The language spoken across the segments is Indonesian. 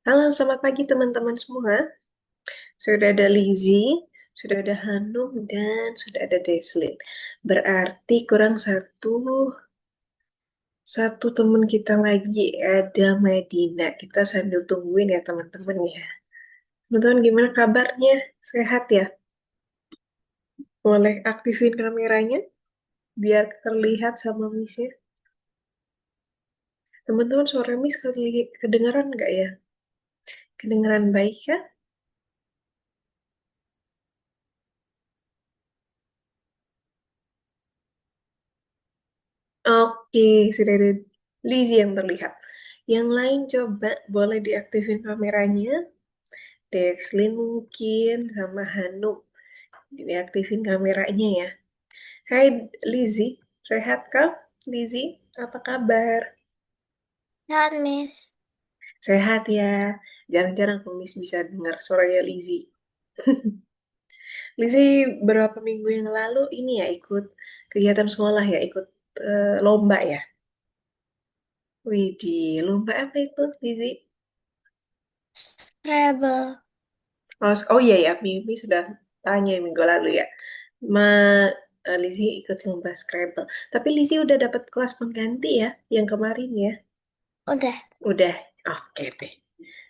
Halo, selamat pagi teman-teman semua. Sudah ada Lizzie, sudah ada Hanum, dan sudah ada Deslin. Berarti kurang satu teman kita lagi, ada Medina. Kita sambil tungguin ya teman-teman ya. Teman-teman gimana kabarnya? Sehat ya? Boleh aktifin kameranya biar terlihat sama Miss-nya. Teman-teman suara Miss kedengeran nggak ya? Kedengeran baik ya? Oke, sudah ada Lizzie yang terlihat. Yang lain coba boleh diaktifin kameranya. Deslin mungkin sama Hanum. Diaktifin kameranya ya. Hai Lizzie, sehat kah? Lizzie, apa kabar? Not Miss. Sehat ya. Jarang-jarang Miss bisa dengar suaranya Lizzie. Lizzie beberapa minggu yang lalu ini ya ikut kegiatan sekolah ya, ikut lomba ya. Widih, lomba apa itu Lizzie? Rebel. Oh iya ya, Mimi sudah tanya minggu lalu ya. Ma Lizzie ikut lomba Scrabble. Tapi Lizzie udah dapat kelas pengganti ya, yang kemarin ya. Udah. Udah, oke deh.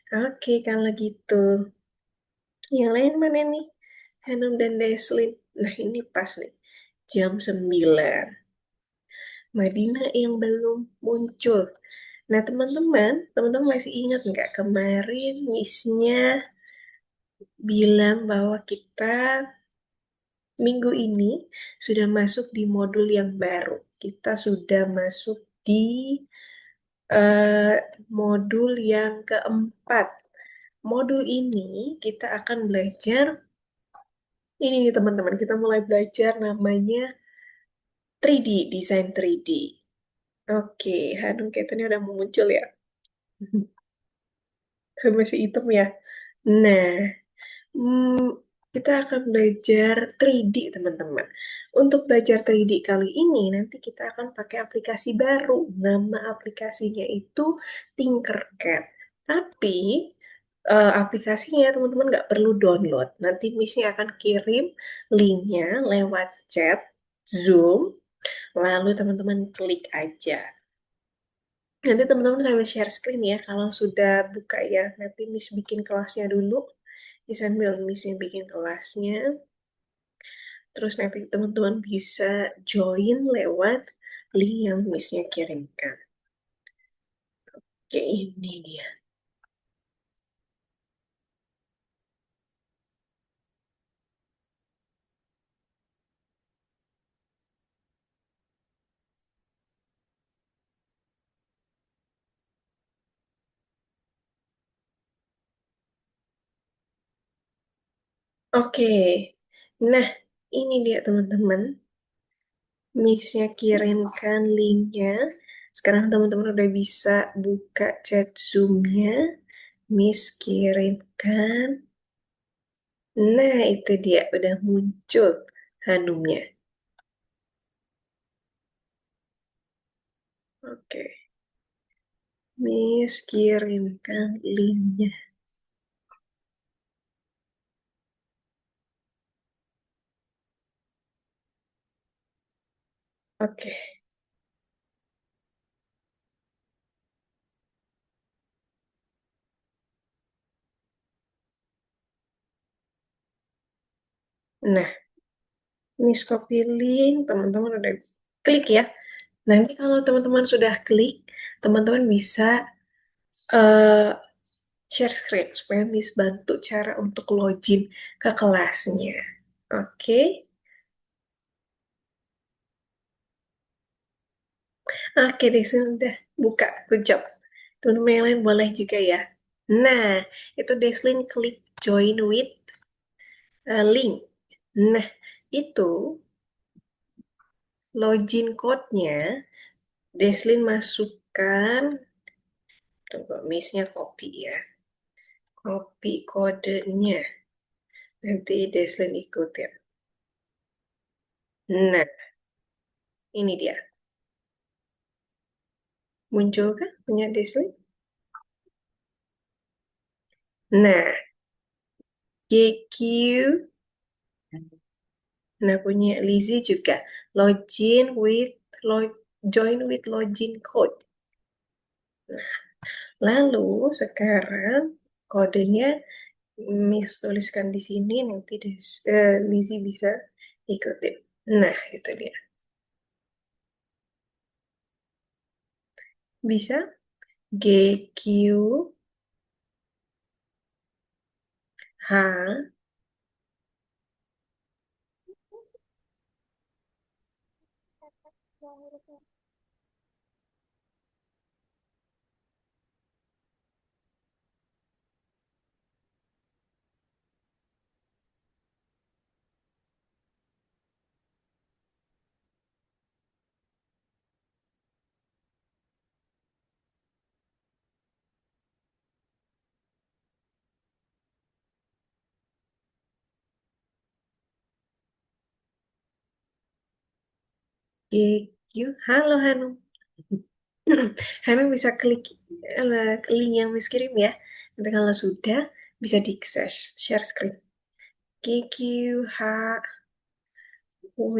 Oke, kalau gitu. Yang lain mana nih? Hanum dan Deslin. Nah ini pas nih, jam 9. Madina yang belum muncul. Nah teman-teman masih ingat nggak kemarin missnya bilang bahwa kita minggu ini sudah masuk di modul yang baru. Kita sudah masuk di eh, modul yang keempat. Modul ini kita akan belajar, ini nih teman-teman, kita mulai belajar namanya 3D, desain 3D. Oke, Hanum kayaknya udah mau muncul ya. Masih hitam ya. Nah, Hmm, kita akan belajar 3D, teman-teman. Untuk belajar 3D kali ini, nanti kita akan pakai aplikasi baru. Nama aplikasinya itu Tinkercad. Tapi, aplikasinya teman-teman nggak perlu download. Nanti Miss-nya akan kirim linknya lewat chat, Zoom, lalu teman-teman klik aja. Nanti teman-teman sambil share screen ya, kalau sudah buka ya. Nanti Miss bikin kelasnya dulu. Di sambil Missnya bikin kelasnya. Terus nanti teman-teman bisa join lewat link yang Missnya kirimkan. Oke, ini dia. Oke, nah ini dia teman-teman. Missnya kirimkan linknya. Sekarang teman-teman udah bisa buka chat Zoom-nya. Miss kirimkan. Nah, itu dia udah muncul Hanumnya. Oke, Miss kirimkan linknya. Oke, nah Miss copy link, teman-teman udah klik ya. Nanti kalau teman-teman sudah klik, teman-teman bisa eh, share screen supaya Miss bantu cara untuk login ke kelasnya. Oke, oke deh sudah buka, good job. Teman-teman yang lain boleh juga ya. Nah, itu Deslin klik join with link. Nah, itu login code-nya Deslin masukkan, tunggu Miss-nya copy ya. Copy kodenya. Nanti Deslin ikutin. Nah, ini dia. Muncul kan punya Deslin? Nah, GQ. Nah, punya Lizzie juga. Login with, join with login code. Lalu sekarang kodenya Miss tuliskan di sini, nanti Lizzie bisa ikutin. Nah, itu dia. Bisa GQ H GQ. Halo Hanum. Hanum bisa klik link yang Miss kirim ya. Nanti kalau sudah bisa di share screen. GQ H W.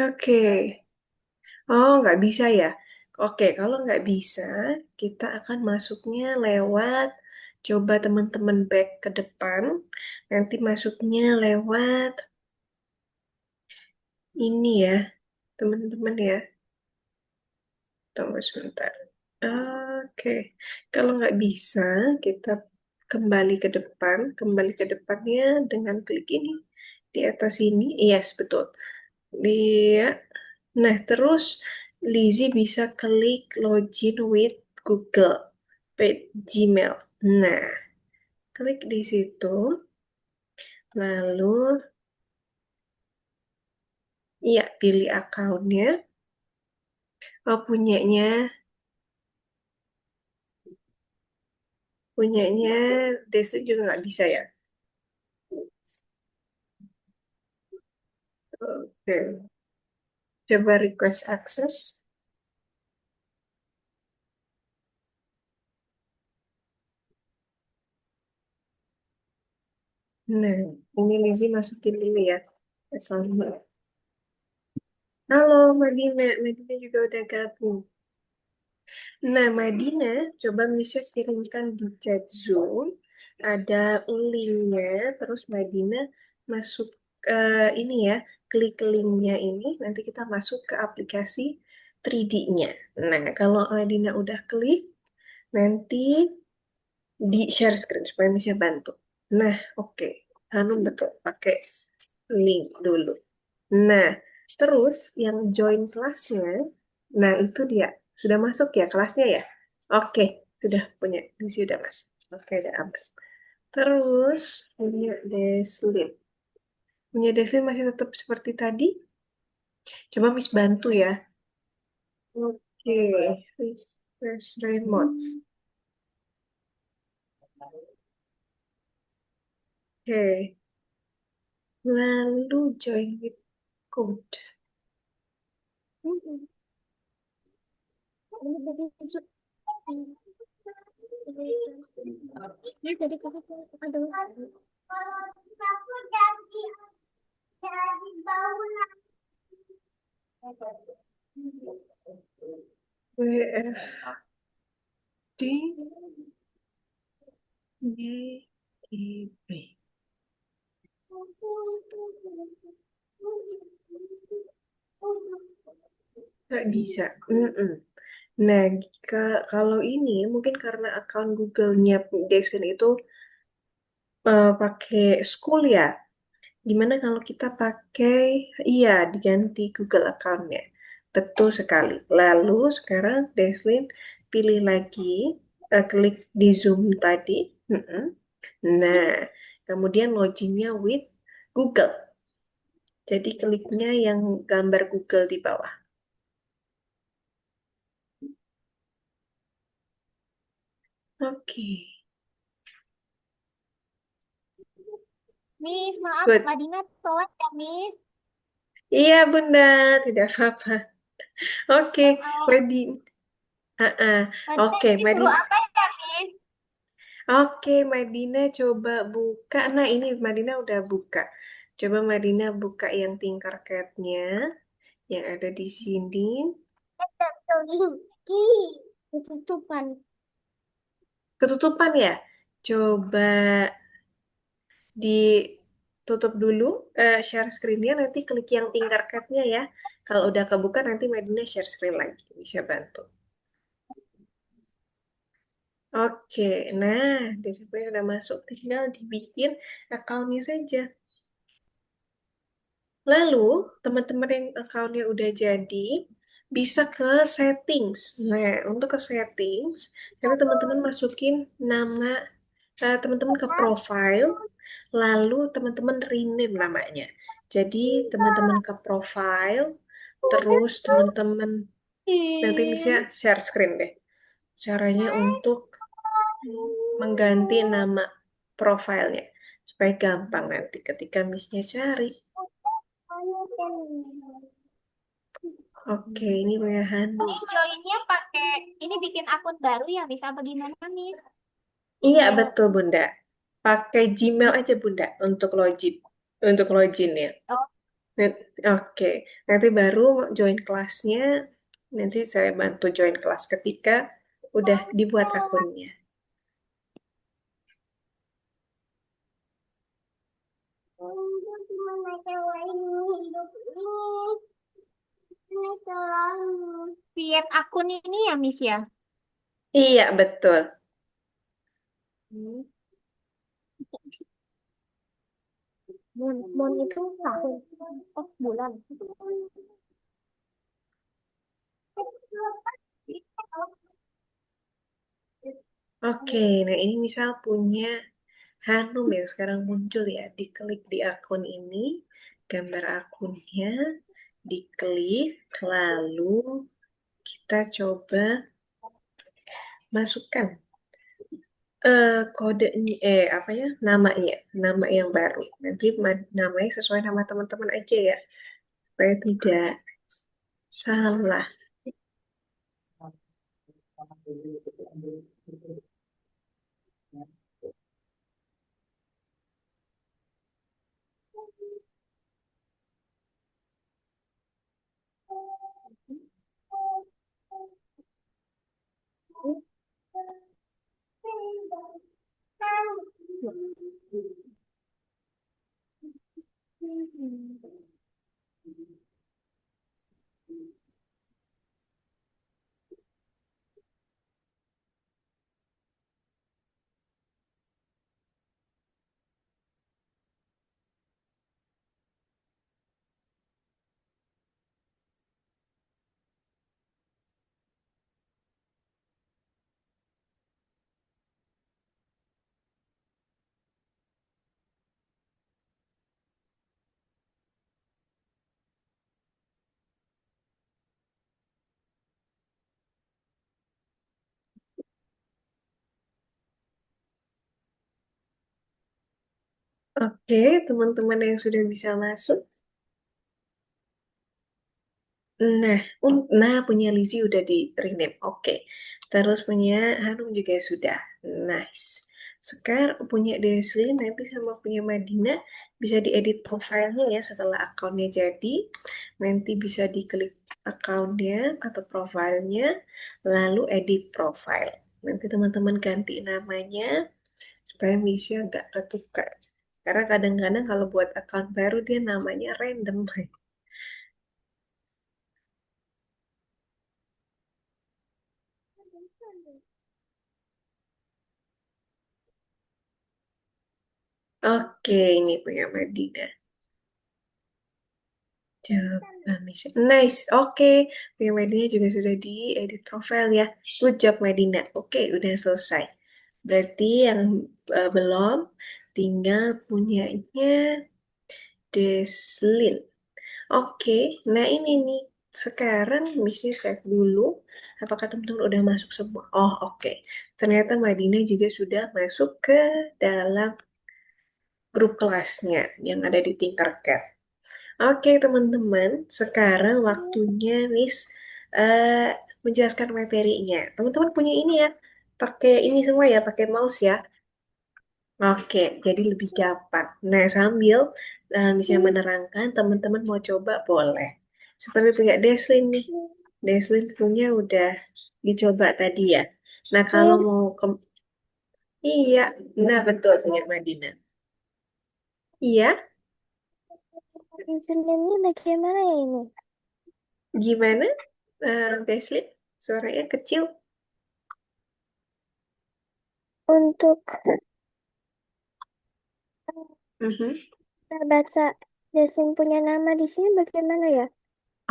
Oke. Oh, nggak bisa ya? Oke, kalau nggak bisa, kita akan masuknya lewat, coba teman-teman back ke depan, nanti masuknya lewat ini ya, teman-teman ya. Tunggu sebentar. Oke, kalau nggak bisa, kita kembali ke depan, kembali ke depannya dengan klik ini, di atas ini, yes, betul. Dia, nah terus Lizzie bisa klik login with Google, Gmail. Nah, klik di situ, lalu ya pilih akunnya. Oh, punyanya Desi juga nggak bisa ya. Oke, coba request access. Nah, ini Lizzie masukin dulu ya. Account. Halo Madina, Madina juga udah gabung. Nah, Madina, coba bisa kirimkan di chat Zoom. Ada linknya, terus Madina masuk ini ya, klik linknya ini, nanti kita masuk ke aplikasi 3D-nya. Nah, kalau Madina udah klik, nanti di share screen supaya bisa bantu. Nah, oke. Hanum betul, pakai link dulu. Nah, terus yang join kelasnya, nah itu dia. Sudah masuk ya kelasnya ya? Oke, sudah punya. Ini sudah masuk. Oke, udah aman. Terus punya Deslin. Punya Deslin masih tetap seperti tadi. Coba Miss bantu ya. Oke, refresh remote. Oke, lalu join with code. WFD YIB. Nggak bisa. Mm-mm. Nah, kalau ini mungkin karena akun Google-nya Desen itu pakai school ya. Gimana kalau kita pakai, iya, diganti Google account-nya. Betul sekali. Lalu sekarang Deslin pilih lagi, klik di Zoom tadi. Mm-mm. Nah, kemudian loginnya with Google. Jadi kliknya yang gambar Google di bawah. Oke. Miss, maaf, Good. Madina telat ya, Miss. Iya, Bunda, tidak apa-apa. Oke, Oh, Madi. Madina Oke, disuruh Madin. apa ya, Miss? Oke, Madina coba buka. Nah, ini Madina udah buka. Coba Madina buka yang Tinkercad-nya yang ada di sini. Ketutupan. Ketutupan ya? Coba ditutup dulu share screen-nya, nanti klik yang Tinkercad-nya ya. Kalau udah kebuka nanti Madina share screen lagi. Bisa bantu. Oke, nah display sudah masuk, tinggal dibikin akunnya saja. Lalu, teman-teman yang akunnya udah jadi, bisa ke settings. Nah, untuk ke settings, nanti teman-teman masukin nama teman-teman ke profile, lalu teman-teman rename namanya. Jadi, teman-teman ke profile, terus teman-teman nanti bisa share screen deh. Caranya untuk mengganti nama profilnya supaya gampang nanti ketika Missnya cari. Oke, ini punya Ini Hanum. joinnya pakai ini bikin akun baru ya, bisa bagaimana, Miss? Iya betul Bunda. Pakai Gmail aja Bunda untuk login ya. Oh, Oke, nanti baru join kelasnya. Nanti saya bantu join kelas ketika udah dibuat akunnya. create akun ini ya, Miss ya? Iya betul. Hmm. Mon itu tahun. Oh, bulan. Oke, nah ini misal punya Hanum yang sekarang muncul ya. Diklik di akun ini, gambar akunnya, diklik, lalu kita coba masukkan kodenya, apa ya, namanya, nama yang baru. Nanti namanya sesuai nama teman-teman aja ya, supaya tidak salah. Oke, teman-teman yang sudah bisa masuk. Nah, nah punya Lizzie udah di rename. Oke. Terus punya Hanum juga sudah. Nice. Sekarang punya Deslin nanti sama punya Madina bisa diedit profilnya ya setelah akunnya jadi. Nanti bisa diklik akunnya atau profilnya, lalu edit profile. Nanti teman-teman ganti namanya supaya bisa nggak ketukar. Karena kadang-kadang kalau buat akun baru dia namanya random. Oke, ini punya Madina. Coba misalnya. Nice, oke. Punya Madina juga sudah diedit profile ya. Good job Madina. Oke, udah selesai. Berarti yang belum, tinggal punyanya Deslin. Oke, nah ini nih. Sekarang misi cek dulu apakah teman-teman udah masuk semua. Oh, oke. Ternyata Madina juga sudah masuk ke dalam grup kelasnya yang ada di Tinkercad. Oke, teman-teman, sekarang waktunya Miss eh, menjelaskan materinya. Teman-teman punya ini ya, pakai ini semua ya, pakai mouse ya. Oke, jadi lebih gampang. Nah, sambil misalnya menerangkan, teman-teman mau coba boleh. Seperti punya Deslin nih. Deslin punya udah dicoba tadi ya. Nah, kalau Ini mau ke... Iya, nah betul punya Madina. Iya, insulinnya bagaimana ya ini? gimana? Deslin, suaranya kecil. Untuk Mhm. baca Jasin punya nama di sini bagaimana ya?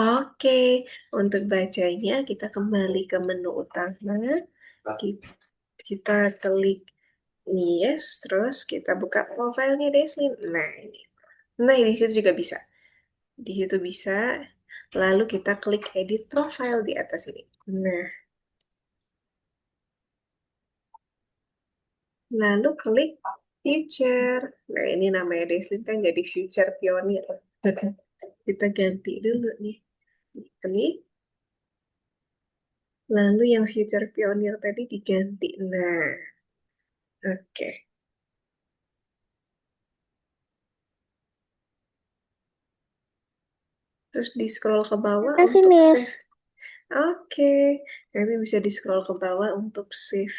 Oke, untuk bacanya kita kembali ke menu utama. Ki- Kita klik yes, terus kita buka profilnya Deslin. Nah, ini. Nah, di situ juga bisa. Di situ bisa. Lalu kita klik edit profile di atas ini. Nah, lalu klik future. Nah, ini namanya Deslin kan jadi future pionir. Kita ganti dulu nih. Klik. Lalu yang future pionir tadi diganti. Nah, oke. Terus di scroll ke bawah Makasih, untuk Miss. save. Oke, nanti bisa di scroll ke bawah untuk save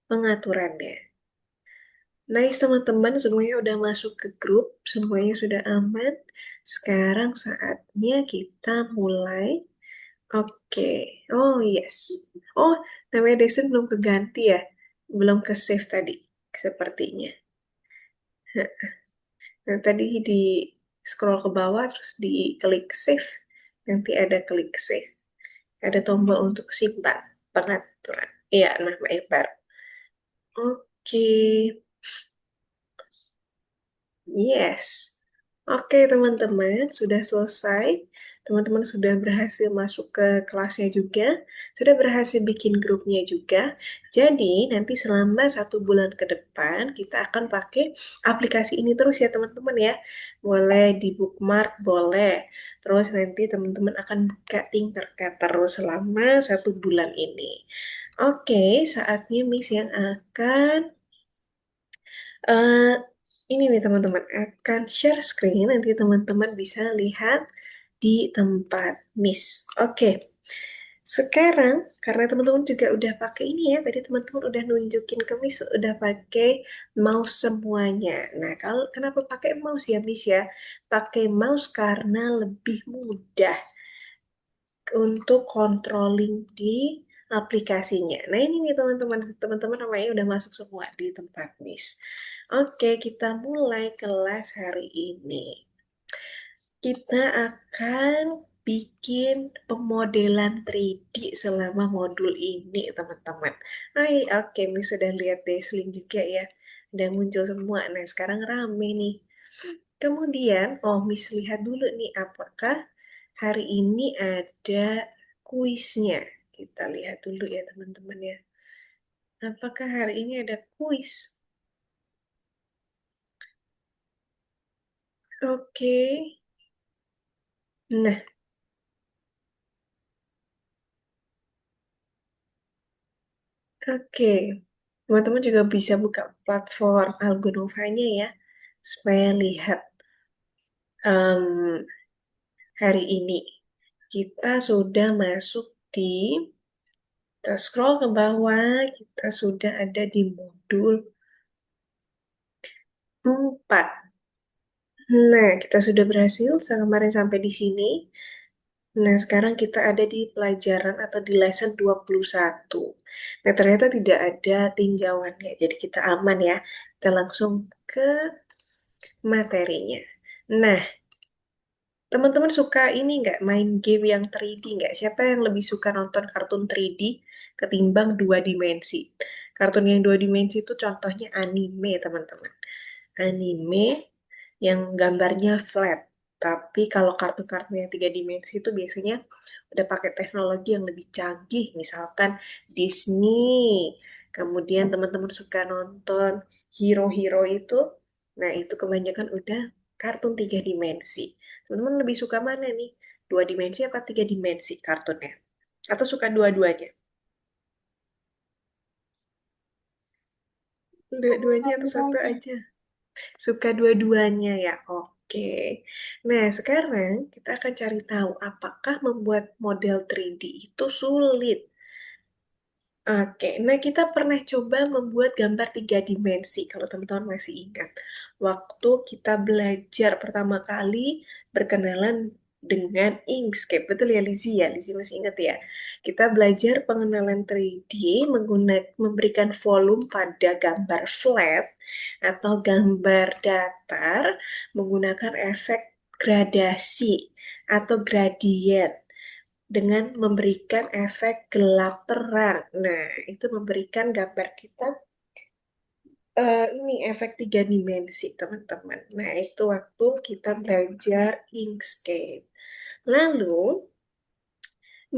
pengaturannya. Nice teman-teman, semuanya udah masuk ke grup, semuanya sudah aman. Sekarang saatnya kita mulai. Oke, oh yes. Oh, namanya Destin belum keganti ya? Belum ke save tadi, sepertinya. Nah, tadi di scroll ke bawah, terus di klik save. Nanti ada klik save. Ada tombol untuk simpan pengaturan. Iya, nama baru. Oke, yes. Oke, teman-teman, sudah selesai. Teman-teman sudah berhasil masuk ke kelasnya juga, sudah berhasil bikin grupnya juga. Jadi, nanti selama 1 bulan ke depan, kita akan pakai aplikasi ini terus ya, teman-teman ya. Boleh di bookmark, boleh. Terus nanti teman-teman akan buka Tinkercad terus selama 1 bulan ini. Oke, saatnya Miss yang akan eh ini nih teman-teman akan share screen, nanti teman-teman bisa lihat di tempat Miss. Oke, sekarang karena teman-teman juga udah pakai ini ya, tadi teman-teman udah nunjukin ke Miss udah pakai mouse semuanya. Nah, kalau kenapa pakai mouse ya Miss ya? Pakai mouse karena lebih mudah untuk controlling di aplikasinya. Nah, ini nih teman-teman, teman-teman namanya udah masuk semua di tempat Miss. Oke, kita mulai kelas hari ini. Kita akan bikin pemodelan 3D selama modul ini, teman-teman. Hai, oke, Miss sudah lihat Desling juga ya. Udah muncul semua. Nah, sekarang rame nih. Kemudian, oh Miss lihat dulu nih, apakah hari ini ada kuisnya? Kita lihat dulu ya teman-teman ya. Apakah hari ini ada kuis? Oke. Nah, oke. Teman-teman juga bisa buka platform Algonovanya ya, supaya lihat em, hari ini. Kita sudah masuk di, kita scroll ke bawah, kita sudah ada di modul 4. Nah, kita sudah berhasil kemarin sampai di sini. Nah, sekarang kita ada di pelajaran atau di lesson 21. Nah, ternyata tidak ada tinjauannya, jadi kita aman ya. Kita langsung ke materinya. Nah, teman-teman suka ini nggak main game yang 3D nggak? Siapa yang lebih suka nonton kartun 3D ketimbang 2 dimensi? Kartun yang 2 dimensi itu contohnya anime, teman-teman. Anime yang gambarnya flat. Tapi kalau kartun-kartun yang 3 dimensi itu biasanya udah pakai teknologi yang lebih canggih, misalkan Disney. Kemudian teman-teman suka nonton hero-hero itu, nah itu kebanyakan udah kartun 3 dimensi. Teman-teman lebih suka mana nih? 2 dimensi apa 3 dimensi kartunnya? Atau suka dua-duanya? Dua-duanya atau satu Dua-duanya. aja? Suka dua-duanya ya, oke. Nah, sekarang kita akan cari tahu apakah membuat model 3D itu sulit. Oke, nah kita pernah coba membuat gambar 3 dimensi, kalau teman-teman masih ingat. Waktu kita belajar pertama kali berkenalan dengan Inkscape, betul ya Lizzie ya? Lizzie masih ingat ya? Kita belajar pengenalan 3D menggunakan memberikan volume pada gambar flat atau gambar datar menggunakan efek gradasi atau gradient dengan memberikan efek gelap terang. Nah, itu memberikan gambar kita ini efek 3 dimensi, teman-teman. Nah, itu waktu kita belajar Inkscape. Lalu,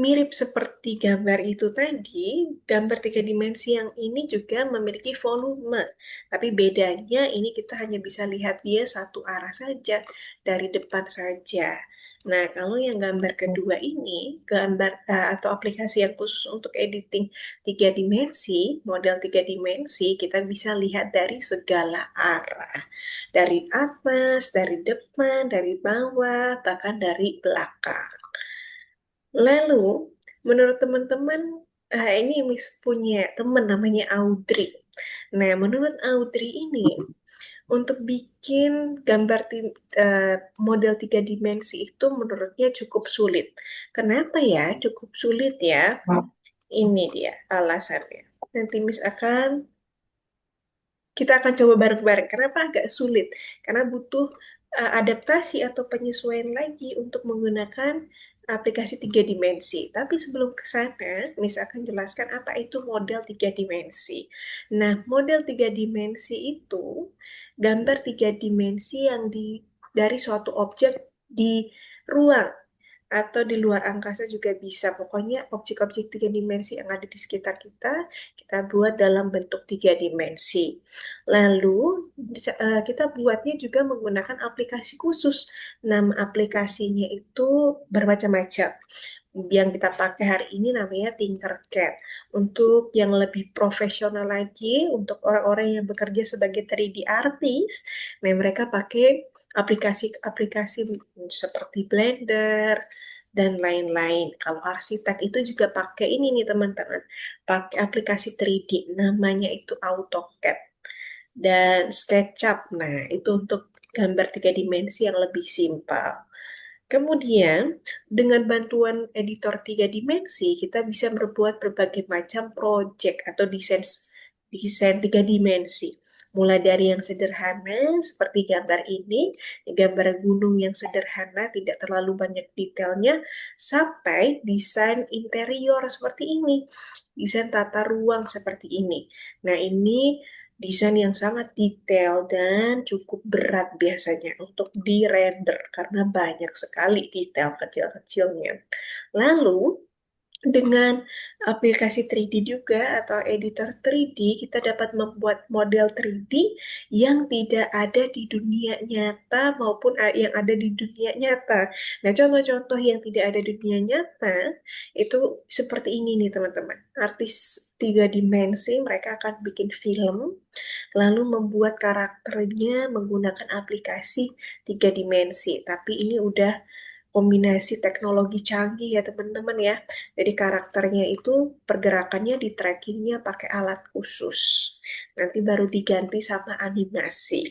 mirip seperti gambar itu tadi, gambar 3 dimensi yang ini juga memiliki volume. Tapi bedanya ini kita hanya bisa lihat dia satu arah saja, dari depan saja. Nah, kalau yang gambar kedua ini, gambar atau aplikasi yang khusus untuk editing 3 dimensi, model 3 dimensi, kita bisa lihat dari segala arah. Dari atas, dari depan, dari bawah, bahkan dari belakang. Lalu, menurut teman-teman, ini Miss punya teman namanya Audrey. Nah, menurut Audrey ini, untuk bikin gambar model 3 dimensi itu menurutnya cukup sulit. Kenapa ya cukup sulit ya? Ini dia alasannya. Nanti Miss kita akan coba bareng-bareng. Kenapa agak sulit? Karena butuh adaptasi atau penyesuaian lagi untuk menggunakan aplikasi 3 dimensi. Tapi sebelum ke sana, Miss akan jelaskan apa itu model 3 dimensi. Nah, model 3 dimensi itu gambar 3 dimensi yang dari suatu objek di ruang atau di luar angkasa juga bisa. Pokoknya objek-objek 3 dimensi yang ada di sekitar kita, kita buat dalam bentuk 3 dimensi. Lalu, kita buatnya juga menggunakan aplikasi khusus. Nama aplikasinya itu bermacam-macam. Yang kita pakai hari ini namanya Tinkercad. Untuk yang lebih profesional lagi, untuk orang-orang yang bekerja sebagai 3D artist, nah mereka pakai aplikasi-aplikasi seperti Blender dan lain-lain. Kalau arsitek itu juga pakai ini nih teman-teman, pakai aplikasi 3D namanya itu AutoCAD dan SketchUp. Nah, itu untuk gambar 3 dimensi yang lebih simpel. Kemudian, dengan bantuan editor 3 dimensi, kita bisa berbuat berbagai macam project atau desain desain 3 dimensi. Mulai dari yang sederhana, seperti gambar ini, gambar gunung yang sederhana, tidak terlalu banyak detailnya, sampai desain interior seperti ini, desain tata ruang seperti ini. Nah, ini desain yang sangat detail dan cukup berat biasanya untuk di-render karena banyak sekali detail kecil-kecilnya. Lalu, dengan aplikasi 3D juga atau editor 3D, kita dapat membuat model 3D yang tidak ada di dunia nyata maupun yang ada di dunia nyata. Nah, contoh-contoh yang tidak ada di dunia nyata itu seperti ini nih, teman-teman. Artis 3 dimensi, mereka akan bikin film, lalu membuat karakternya menggunakan aplikasi 3 dimensi. Tapi ini udah kombinasi teknologi canggih ya teman-teman ya. Jadi karakternya itu pergerakannya di trackingnya pakai alat khusus. Nanti baru diganti sama animasi.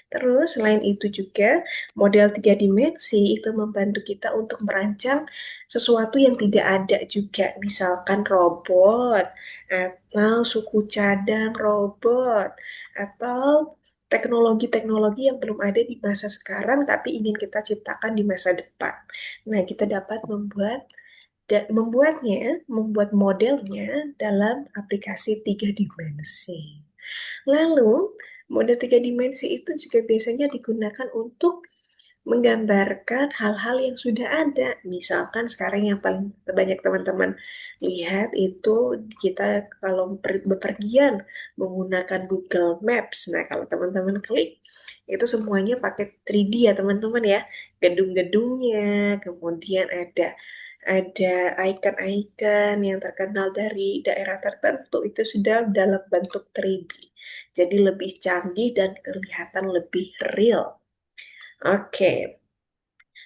Terus selain itu juga model 3 dimensi itu membantu kita untuk merancang sesuatu yang tidak ada juga. Misalkan robot atau suku cadang robot atau teknologi-teknologi yang belum ada di masa sekarang tapi ingin kita ciptakan di masa depan. Nah, kita dapat membuat modelnya dalam aplikasi 3 dimensi. Lalu, model 3 dimensi itu juga biasanya digunakan untuk menggambarkan hal-hal yang sudah ada. Misalkan sekarang yang paling banyak teman-teman lihat itu kita kalau bepergian menggunakan Google Maps. Nah, kalau teman-teman klik, Itu semuanya pakai 3D ya teman-teman ya. Gedung-gedungnya, kemudian ada icon-icon yang terkenal dari daerah tertentu itu sudah dalam bentuk 3D. Jadi lebih canggih dan kelihatan lebih real. Oke.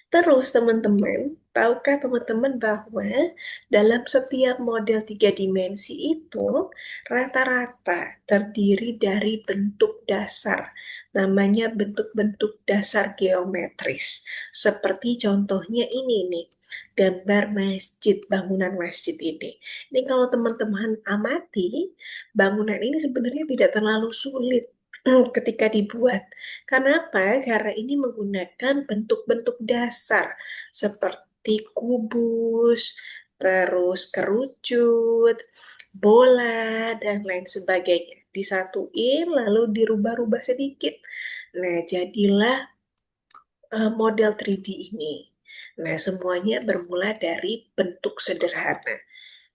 Terus teman-teman, tahukah teman-teman bahwa dalam setiap model tiga dimensi itu rata-rata terdiri dari bentuk dasar. Namanya bentuk-bentuk dasar geometris. Seperti contohnya ini nih, gambar masjid, bangunan masjid ini. Ini kalau teman-teman amati, bangunan ini sebenarnya tidak terlalu sulit ketika dibuat. Kenapa? Karena ini menggunakan bentuk-bentuk dasar seperti kubus, terus kerucut, bola, dan lain sebagainya. Disatuin lalu dirubah-rubah sedikit. Nah, jadilah model 3D ini. Nah, semuanya bermula dari bentuk sederhana.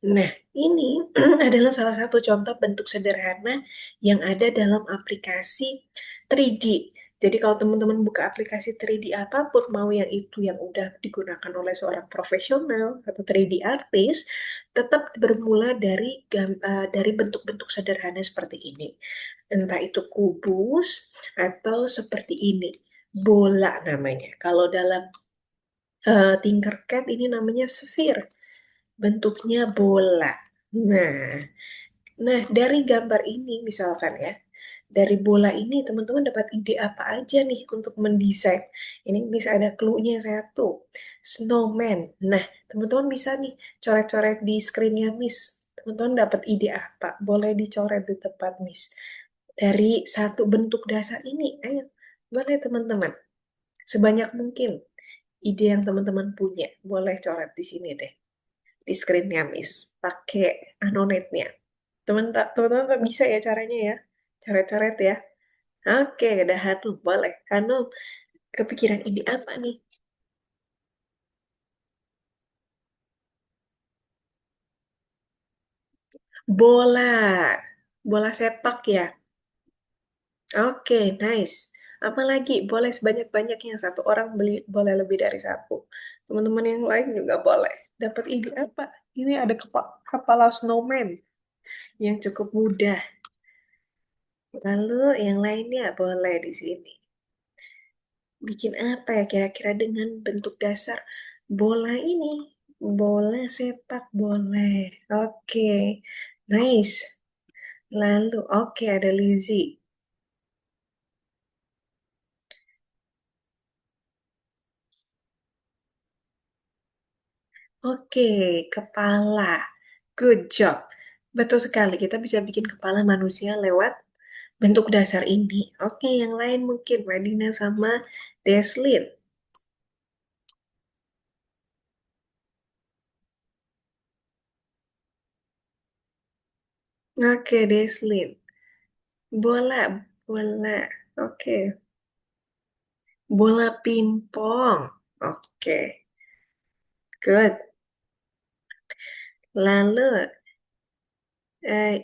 Nah, ini adalah salah satu contoh bentuk sederhana yang ada dalam aplikasi 3D. Jadi kalau teman-teman buka aplikasi 3D apapun, mau yang itu yang udah digunakan oleh seorang profesional atau 3D artis, tetap bermula dari bentuk-bentuk sederhana seperti ini. Entah itu kubus atau seperti ini, bola namanya. Kalau dalam Tinkercad ini namanya sphere, bentuknya bola. Nah, dari gambar ini misalkan ya, dari bola ini teman-teman dapat ide apa aja nih untuk mendesain. Ini bisa ada clue-nya satu, snowman. Nah, teman-teman bisa nih coret-coret di screen-nya Miss. Teman-teman dapat ide apa? Boleh dicoret di tempat Miss. Dari satu bentuk dasar ini, ayo, boleh teman-teman. Sebanyak mungkin ide yang teman-teman punya, boleh coret di sini deh di screen-nya Miss pakai Anonet-nya. Teman-teman bisa ya caranya ya. Coret-coret ya. Oke, udah Hanum, boleh. Hanum, kepikiran ide apa nih? Bola. Bola sepak ya. Oke, nice. Apalagi boleh sebanyak-banyaknya satu orang beli boleh lebih dari satu. Teman-teman yang lain juga boleh. Dapat ide apa? Ini ada kepala snowman yang cukup mudah. Lalu yang lainnya boleh di sini. Bikin apa ya kira-kira dengan bentuk dasar bola ini? Bola sepak boleh. Oke, nice. Lalu, oke ada Lizzie. Oke, kepala. Good job. Betul sekali, kita bisa bikin kepala manusia lewat bentuk dasar ini. Oke, yang lain mungkin Madina sama Deslin. Oke, Deslin. Bola, bola. Oke, bola pimpong. Oke, good. Lalu,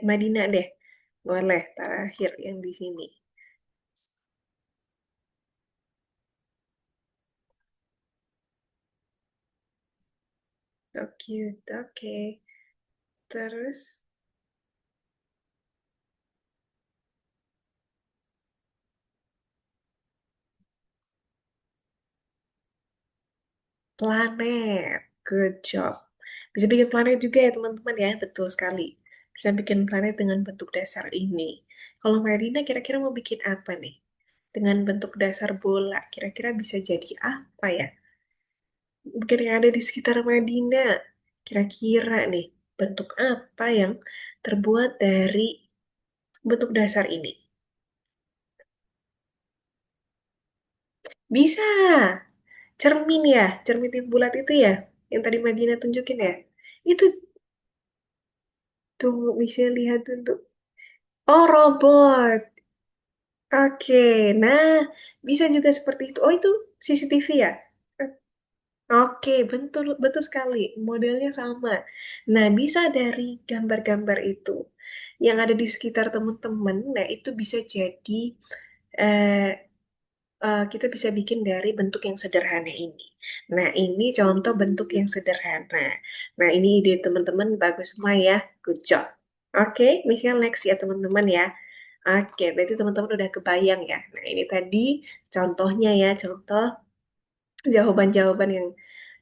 Madina deh. Boleh, terakhir yang di sini. So cute, oke. Terus, planet. Good job. Bisa bikin planet juga ya teman-teman ya, betul sekali. Bisa bikin planet dengan bentuk dasar ini. Kalau Madina kira-kira mau bikin apa nih? Dengan bentuk dasar bola, kira-kira bisa jadi apa ya? Mungkin yang ada di sekitar Madinah. Kira-kira nih, bentuk apa yang terbuat dari bentuk dasar ini? Bisa. Cermin ya, cermin yang bulat itu ya, yang tadi Madina tunjukin ya. Itu tuh bisa lihat dulu. Oh, robot. Oke, nah bisa juga seperti itu. Oh, itu CCTV ya? Oke, betul betul sekali. Modelnya sama. Nah, bisa dari gambar-gambar itu yang ada di sekitar teman-teman. Nah, itu bisa jadi eh, kita bisa bikin dari bentuk yang sederhana ini. Nah, ini contoh bentuk yang sederhana. Nah, ini ide teman-teman bagus semua ya. Good job. Oke, Michelle next ya teman-teman ya. Oke, berarti teman-teman udah kebayang ya. Nah, ini tadi contohnya ya, contoh jawaban-jawaban yang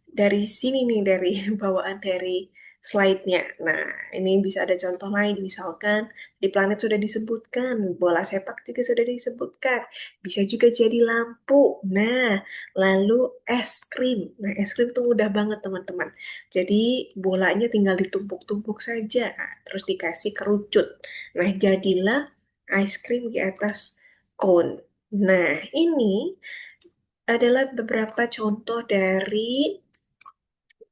dari sini nih, dari bawaan dari slide-nya. Nah, ini bisa ada contoh lain, misalkan di planet sudah disebutkan, bola sepak juga sudah disebutkan, bisa juga jadi lampu. Nah, lalu es krim. Nah, es krim tuh mudah banget teman-teman. Jadi bolanya tinggal ditumpuk-tumpuk saja, terus dikasih kerucut. Nah, jadilah ice cream di atas cone. Nah, ini adalah beberapa contoh dari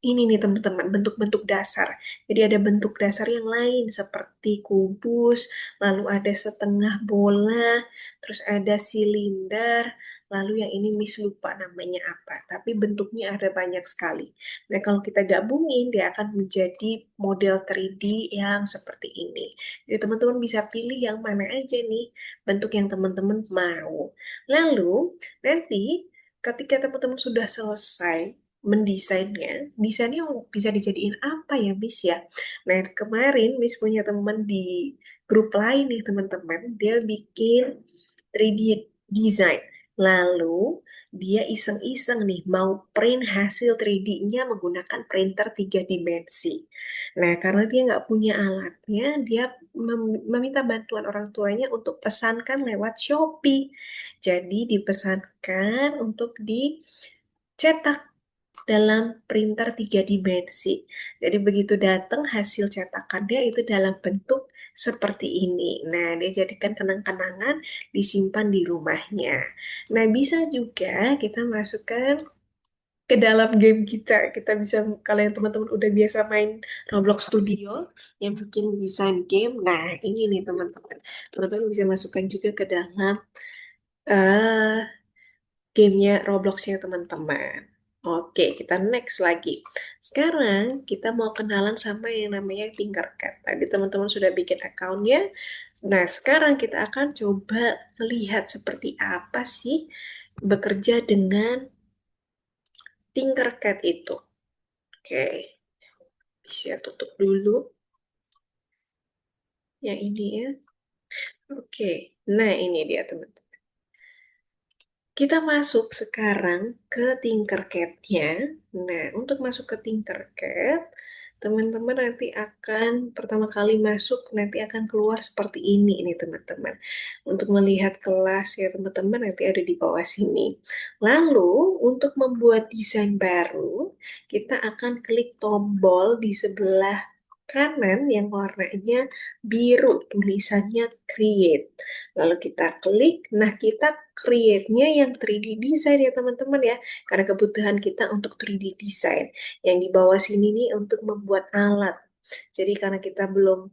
ini nih teman-teman, bentuk-bentuk dasar. Jadi ada bentuk dasar yang lain seperti kubus, lalu ada setengah bola, terus ada silinder, lalu yang ini Miss lupa namanya apa. Tapi bentuknya ada banyak sekali. Nah, kalau kita gabungin, dia akan menjadi model 3D yang seperti ini. Jadi teman-teman bisa pilih yang mana aja nih bentuk yang teman-teman mau. Lalu, nanti ketika teman-teman sudah selesai mendesainnya, desainnya bisa dijadiin apa ya, Miss ya? Nah, kemarin Miss punya teman di grup lain nih, teman-teman. Dia bikin 3D design. Lalu, dia iseng-iseng nih, mau print hasil 3D-nya menggunakan printer 3 dimensi. Nah, karena dia nggak punya alatnya, dia meminta bantuan orang tuanya untuk pesankan lewat Shopee. Jadi, dipesankan untuk dicetak dalam printer 3 dimensi. Jadi begitu datang hasil cetakannya itu dalam bentuk seperti ini. Nah, dia jadikan kenang-kenangan disimpan di rumahnya. Nah, bisa juga kita masukkan ke dalam game kita. Kita bisa, kalau yang teman-teman udah biasa main Roblox Studio, yang bikin desain game, nah ini nih teman-teman. Teman-teman bisa masukkan juga ke dalam eh gamenya Robloxnya teman-teman. Oke, kita next lagi. Sekarang kita mau kenalan sama yang namanya Tinkercad. Tadi teman-teman sudah bikin akunnya. Nah, sekarang kita akan coba lihat seperti apa sih bekerja dengan Tinkercad itu. Oke, bisa tutup dulu yang ini ya. Oke, nah ini dia teman-teman. Kita masuk sekarang ke Tinkercad-nya. Nah, untuk masuk ke Tinkercad, teman-teman nanti akan pertama kali masuk nanti akan keluar seperti ini nih teman-teman. Untuk melihat kelas ya teman-teman nanti ada di bawah sini. Lalu untuk membuat desain baru, kita akan klik tombol di sebelah kanan yang warnanya biru, tulisannya create. Lalu kita klik, nah kita create-nya yang 3D design ya teman-teman ya. Karena kebutuhan kita untuk 3D design. Yang di bawah sini nih untuk membuat alat. Jadi karena kita belum,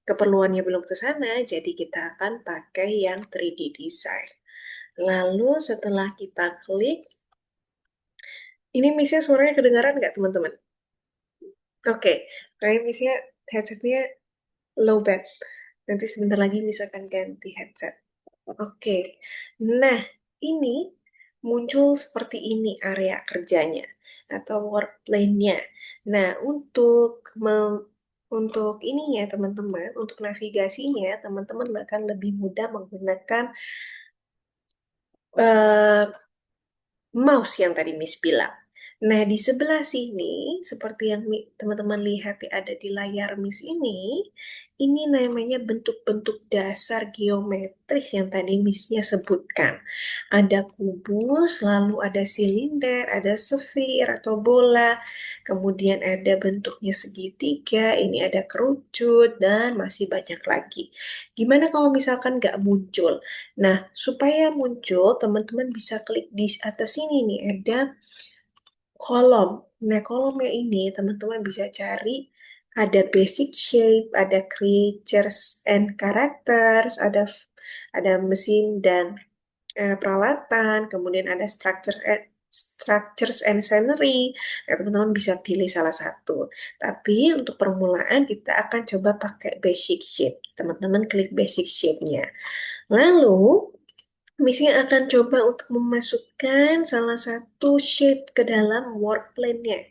keperluannya belum ke sana, jadi kita akan pakai yang 3D design. Lalu setelah kita klik, ini misalnya suaranya kedengaran nggak teman-teman? Oke, kayaknya misalnya headsetnya low band. Nanti sebentar lagi misalkan ganti headset. Oke, nah ini muncul seperti ini area kerjanya atau work plane-nya. Nah, untuk ininya teman-teman, untuk navigasinya teman-teman akan lebih mudah menggunakan eh, mouse yang tadi Miss bilang. Nah, di sebelah sini, seperti yang teman-teman lihat ada di layar Miss ini namanya bentuk-bentuk dasar geometris yang tadi Missnya sebutkan. Ada kubus, lalu ada silinder, ada sphere atau bola, kemudian ada bentuknya segitiga, ini ada kerucut, dan masih banyak lagi. Gimana kalau misalkan nggak muncul? Nah, supaya muncul, teman-teman bisa klik di atas sini nih, ada kolom. Nah, kolomnya ini teman-teman bisa cari ada basic shape, ada creatures and characters, ada mesin dan peralatan, kemudian ada structures and scenery. Nah, teman-teman bisa pilih salah satu. Tapi untuk permulaan kita akan coba pakai basic shape. Teman-teman klik basic shape-nya. Lalu Missnya akan coba untuk memasukkan salah satu shape ke dalam work plan-nya.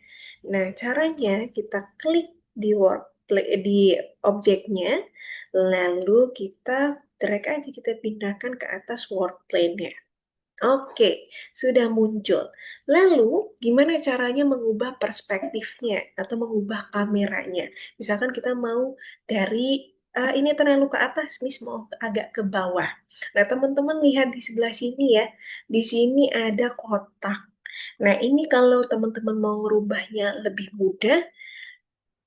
Nah, caranya kita klik di work di objeknya, lalu kita drag aja, kita pindahkan ke atas work plan-nya. Oke, sudah muncul. Lalu, gimana caranya mengubah perspektifnya atau mengubah kameranya? Misalkan kita mau dari ini terlalu ke atas, Miss mau agak ke bawah. Nah, teman-teman lihat di sebelah sini ya. Di sini ada kotak. Nah, ini kalau teman-teman mau merubahnya lebih mudah,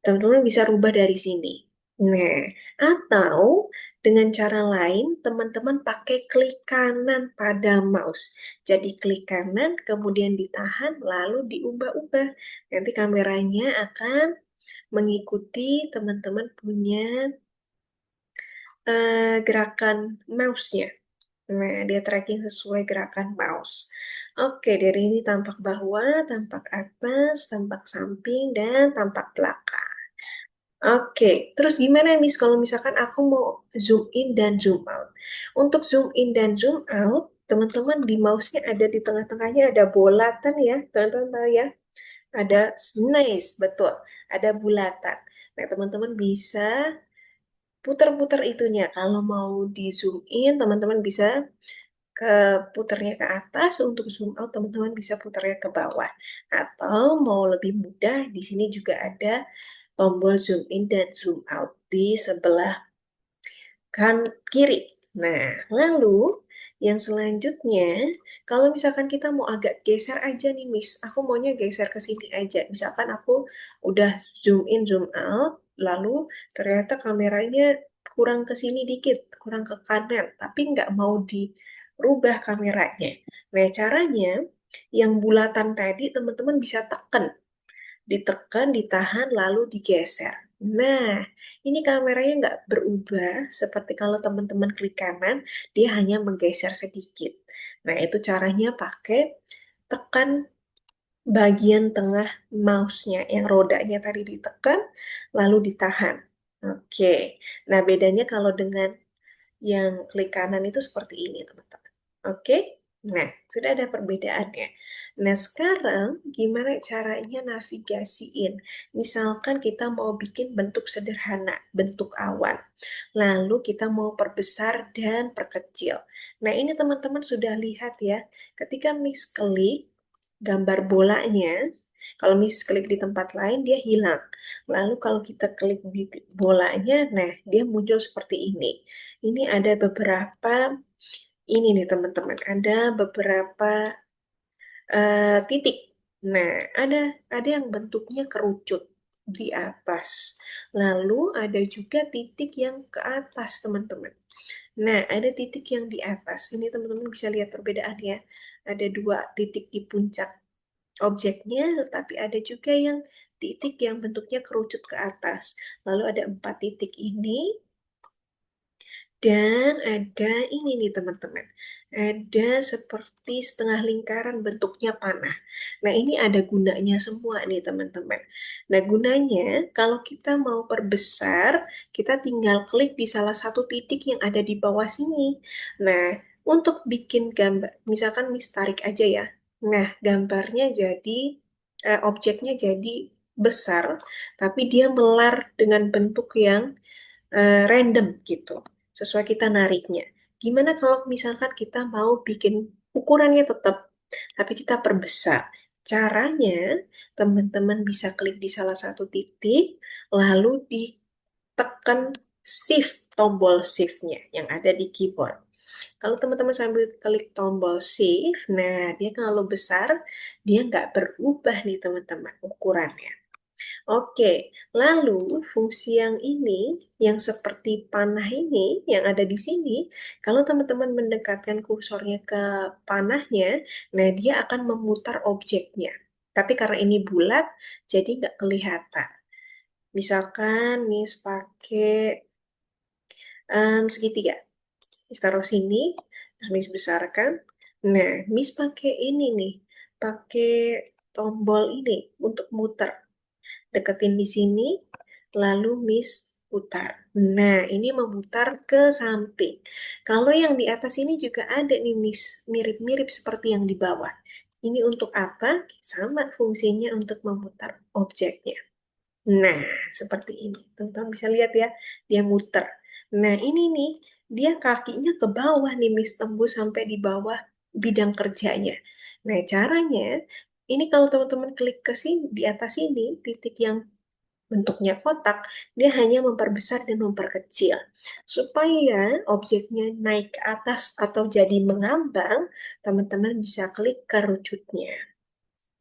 teman-teman bisa rubah dari sini. Nah, atau dengan cara lain, teman-teman pakai klik kanan pada mouse. Jadi klik kanan, kemudian ditahan, lalu diubah-ubah. Nanti kameranya akan mengikuti teman-teman punya gerakan mouse-nya. Nah, dia tracking sesuai gerakan mouse. Oke, dari ini tampak bawah, tampak atas, tampak samping, dan tampak belakang. Oke, terus gimana Miss kalau misalkan aku mau zoom in dan zoom out? Untuk zoom in dan zoom out, teman-teman di mouse-nya ada di tengah-tengahnya ada bulatan ya, teman-teman tahu ya? Ada nice, betul. Ada bulatan. Nah, teman-teman bisa putar-putar itunya. Kalau mau di zoom in, teman-teman bisa ke putarnya ke atas, untuk zoom out teman-teman bisa putarnya ke bawah. Atau mau lebih mudah, di sini juga ada tombol zoom in dan zoom out di sebelah kan kiri. Nah, lalu yang selanjutnya, kalau misalkan kita mau agak geser aja nih, Miss. Aku maunya geser ke sini aja. Misalkan aku udah zoom in, zoom out, lalu ternyata kameranya kurang ke sini dikit, kurang ke kanan, tapi nggak mau dirubah kameranya. Nah, caranya yang bulatan tadi teman-teman bisa tekan, ditekan, ditahan, lalu digeser. Nah, ini kameranya nggak berubah seperti kalau teman-teman klik kanan, dia hanya menggeser sedikit. Nah, itu caranya pakai tekan bagian tengah mouse-nya, yang rodanya tadi ditekan, lalu ditahan. Oke, nah bedanya kalau dengan yang klik kanan itu seperti ini, teman-teman. Oke? Nah, sudah ada perbedaannya. Nah, sekarang gimana caranya navigasiin? Misalkan kita mau bikin bentuk sederhana, bentuk awan. Lalu kita mau perbesar dan perkecil. Nah, ini teman-teman sudah lihat ya. Ketika Miss klik gambar bolanya, kalau Miss klik di tempat lain, dia hilang. Lalu kalau kita klik di bolanya, nah dia muncul seperti ini. Ini ada beberapa, ini nih teman-teman, ada beberapa titik. Nah, ada yang bentuknya kerucut di atas. Lalu ada juga titik yang ke atas, teman-teman. Nah, ada titik yang di atas. Ini teman-teman bisa lihat perbedaannya. Ada dua titik di puncak objeknya, tetapi ada juga yang titik yang bentuknya kerucut ke atas. Lalu ada 4 titik ini, dan ada ini nih teman-teman. Ada seperti setengah lingkaran bentuknya panah. Nah, ini ada gunanya semua nih teman-teman. Nah, gunanya kalau kita mau perbesar, kita tinggal klik di salah satu titik yang ada di bawah sini. Nah, untuk bikin gambar, misalkan Miss tarik aja ya. Nah, gambarnya jadi, objeknya jadi besar, tapi dia melar dengan bentuk yang random gitu, sesuai kita nariknya. Gimana kalau misalkan kita mau bikin ukurannya tetap, tapi kita perbesar? Caranya, teman-teman bisa klik di salah satu titik, lalu ditekan shift, tombol shift-nya yang ada di keyboard. Kalau teman-teman sambil klik tombol shift, nah dia kalau besar, dia nggak berubah nih teman-teman ukurannya. Oke, lalu fungsi yang ini, yang seperti panah ini, yang ada di sini, kalau teman-teman mendekatkan kursornya ke panahnya, nah dia akan memutar objeknya. Tapi karena ini bulat, jadi nggak kelihatan. Misalkan Miss pakai segitiga. Miss taruh sini, terus Miss besarkan. Nah, Miss pakai ini nih, pakai tombol ini untuk muter. Deketin di sini, lalu Miss putar. Nah, ini memutar ke samping. Kalau yang di atas ini juga ada nih, mirip-mirip seperti yang di bawah. Ini untuk apa? Sama fungsinya untuk memutar objeknya. Nah, seperti ini. Teman-teman bisa lihat ya, dia muter. Nah, ini nih, dia kakinya ke bawah nih, Miss, tembus sampai di bawah bidang kerjanya. Nah, caranya, ini kalau teman-teman klik ke sini, di atas ini, titik yang bentuknya kotak, dia hanya memperbesar dan memperkecil. Supaya objeknya naik ke atas atau jadi mengambang, teman-teman bisa klik kerucutnya.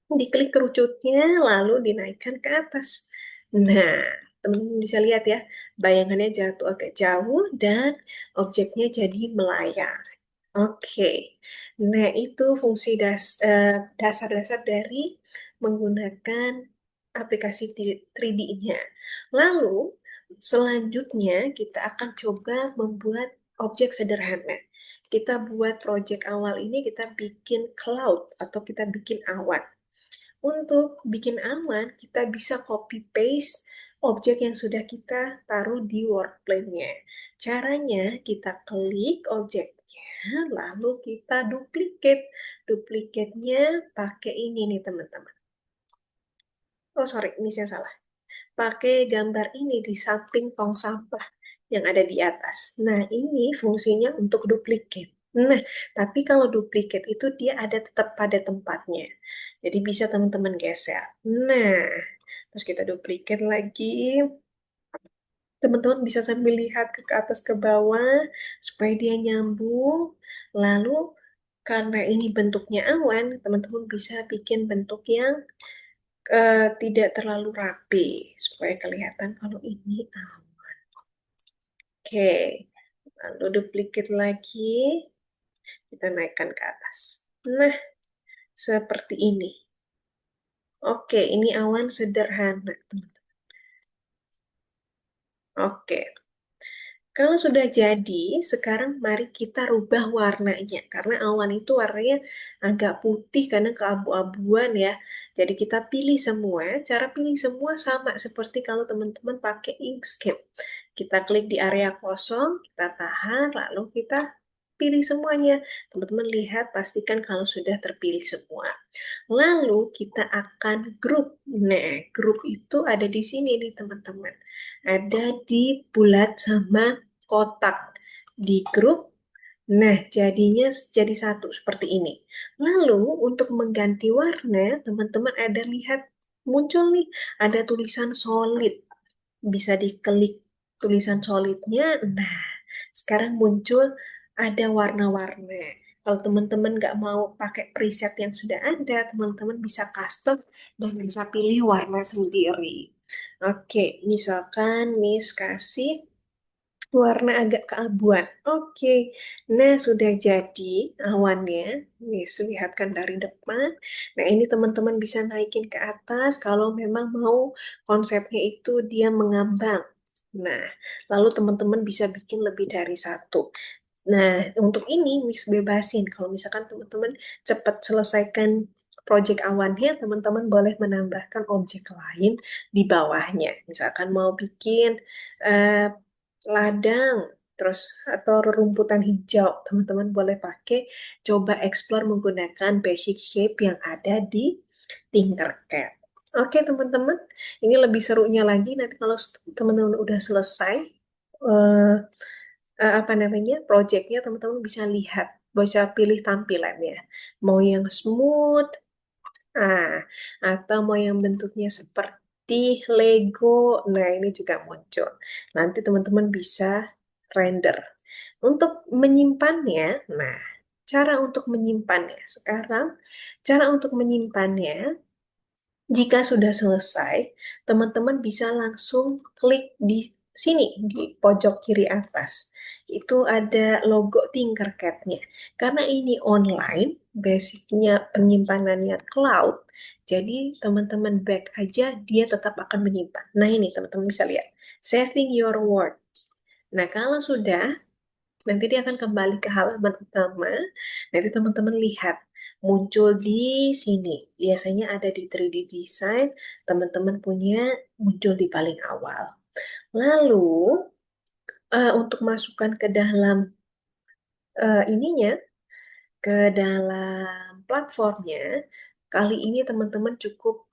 Diklik kerucutnya, lalu dinaikkan ke atas. Nah, teman-teman bisa lihat ya, bayangannya jatuh agak jauh dan objeknya jadi melayang. Oke, nah itu fungsi dasar-dasar dari menggunakan aplikasi 3D-nya. Lalu, selanjutnya kita akan coba membuat objek sederhana. Kita buat project awal ini, kita bikin cloud atau kita bikin awan. Untuk bikin awan, kita bisa copy paste objek yang sudah kita taruh di workplane-nya. Caranya, kita klik objeknya, lalu kita duplicate. Duplicate-nya pakai ini nih, teman-teman. Oh, sorry, ini saya salah. Pakai gambar ini di samping tong sampah yang ada di atas. Nah, ini fungsinya untuk duplicate. Nah, tapi kalau duplicate itu dia ada tetap pada tempatnya. Jadi bisa teman-teman geser. Nah, terus kita duplicate lagi. Teman-teman bisa sambil lihat ke atas ke bawah supaya dia nyambung. Lalu karena ini bentuknya awan, teman-teman bisa bikin bentuk yang tidak terlalu rapi supaya kelihatan kalau ini awan. Oke, lalu duplicate lagi, kita naikkan ke atas. Nah, seperti ini. Oke, ini awan sederhana, teman-teman. Oke, kalau sudah jadi, sekarang mari kita rubah warnanya. Karena awan itu warnanya agak putih, kadang keabu-abuan ya. Jadi kita pilih semua. Cara pilih semua sama seperti kalau teman-teman pakai Inkscape. Kita klik di area kosong, kita tahan, lalu kita pilih semuanya. Teman-teman lihat, pastikan kalau sudah terpilih semua. Lalu kita akan grup. Nah, grup itu ada di sini nih teman-teman. Ada di bulat sama kotak. Di grup, nah jadinya jadi satu seperti ini. Lalu untuk mengganti warna, teman-teman ada lihat muncul nih, ada tulisan solid. Bisa diklik tulisan solidnya. Nah, sekarang muncul ada warna-warna. Kalau teman-teman nggak mau pakai preset yang sudah ada, teman-teman bisa custom dan bisa pilih warna sendiri. Oke, misalkan Miss kasih warna agak keabuan. Oke, nah sudah jadi awannya. Miss lihatkan dari depan. Nah ini teman-teman bisa naikin ke atas kalau memang mau konsepnya itu dia mengambang. Nah, lalu teman-teman bisa bikin lebih dari satu. Nah, untuk ini Miss bebasin. Kalau misalkan teman-teman cepat selesaikan project awannya, teman-teman boleh menambahkan objek lain di bawahnya. Misalkan mau bikin eh, ladang, terus atau rerumputan hijau, teman-teman boleh pakai coba explore menggunakan basic shape yang ada di Tinkercad. Oke, teman-teman, ini lebih serunya lagi nanti kalau teman-teman udah selesai eh, apa namanya projectnya, teman-teman bisa lihat, bisa pilih tampilannya, mau yang smooth, atau mau yang bentuknya seperti Lego. Nah, ini juga muncul. Nanti teman-teman bisa render. Untuk menyimpannya, nah, cara untuk menyimpannya sekarang, cara untuk menyimpannya jika sudah selesai, teman-teman bisa langsung klik di sini, di pojok kiri atas. Itu ada logo Tinkercad-nya. Karena ini online, basicnya penyimpanannya cloud, jadi teman-teman back aja, dia tetap akan menyimpan. Nah ini teman-teman bisa lihat, saving your work. Nah kalau sudah, nanti dia akan kembali ke halaman utama. Nanti teman-teman lihat muncul di sini. Biasanya ada di 3D Design, teman-teman punya muncul di paling awal. Lalu untuk masukkan ke dalam ininya, ke dalam platformnya, kali ini teman-teman cukup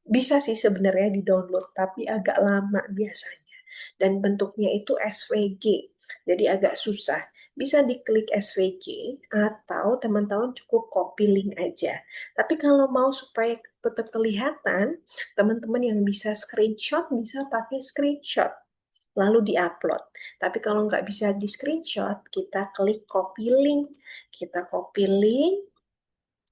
bisa sih sebenarnya di-download, tapi agak lama biasanya. Dan bentuknya itu SVG, jadi agak susah. Bisa diklik SVG atau teman-teman cukup copy link aja. Tapi kalau mau supaya tetap kelihatan, teman-teman yang bisa screenshot bisa pakai screenshot lalu diupload. Tapi kalau nggak bisa di screenshot, kita klik copy link. Kita copy link,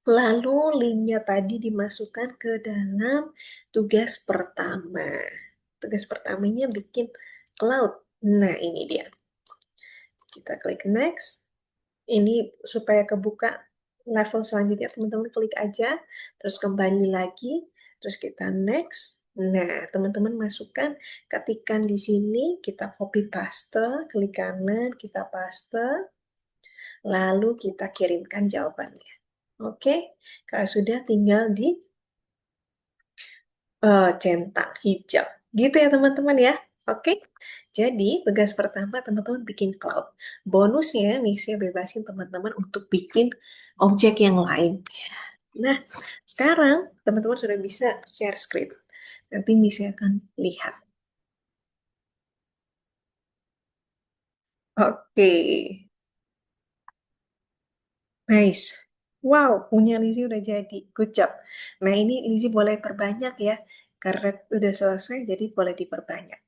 lalu linknya tadi dimasukkan ke dalam tugas pertama. Tugas pertamanya bikin cloud. Nah, ini dia. Kita klik next. Ini supaya kebuka level selanjutnya, teman-teman klik aja, terus kembali lagi, terus kita next. Nah, teman-teman masukkan, ketikkan di sini, kita copy paste, klik kanan, kita paste, lalu kita kirimkan jawabannya. Oke, kalau sudah tinggal di centang hijau. Gitu ya teman-teman ya. Oke, jadi tugas pertama teman-teman bikin cloud. Bonusnya nih saya bebasin teman-teman untuk bikin objek yang lain. Nah, sekarang teman-teman sudah bisa share screen. Nanti Missy akan lihat. Oke, nice. Wow, punya Lizzie udah jadi. Good job. Nah, ini Lizzie boleh perbanyak ya. Karena udah selesai, jadi boleh diperbanyak.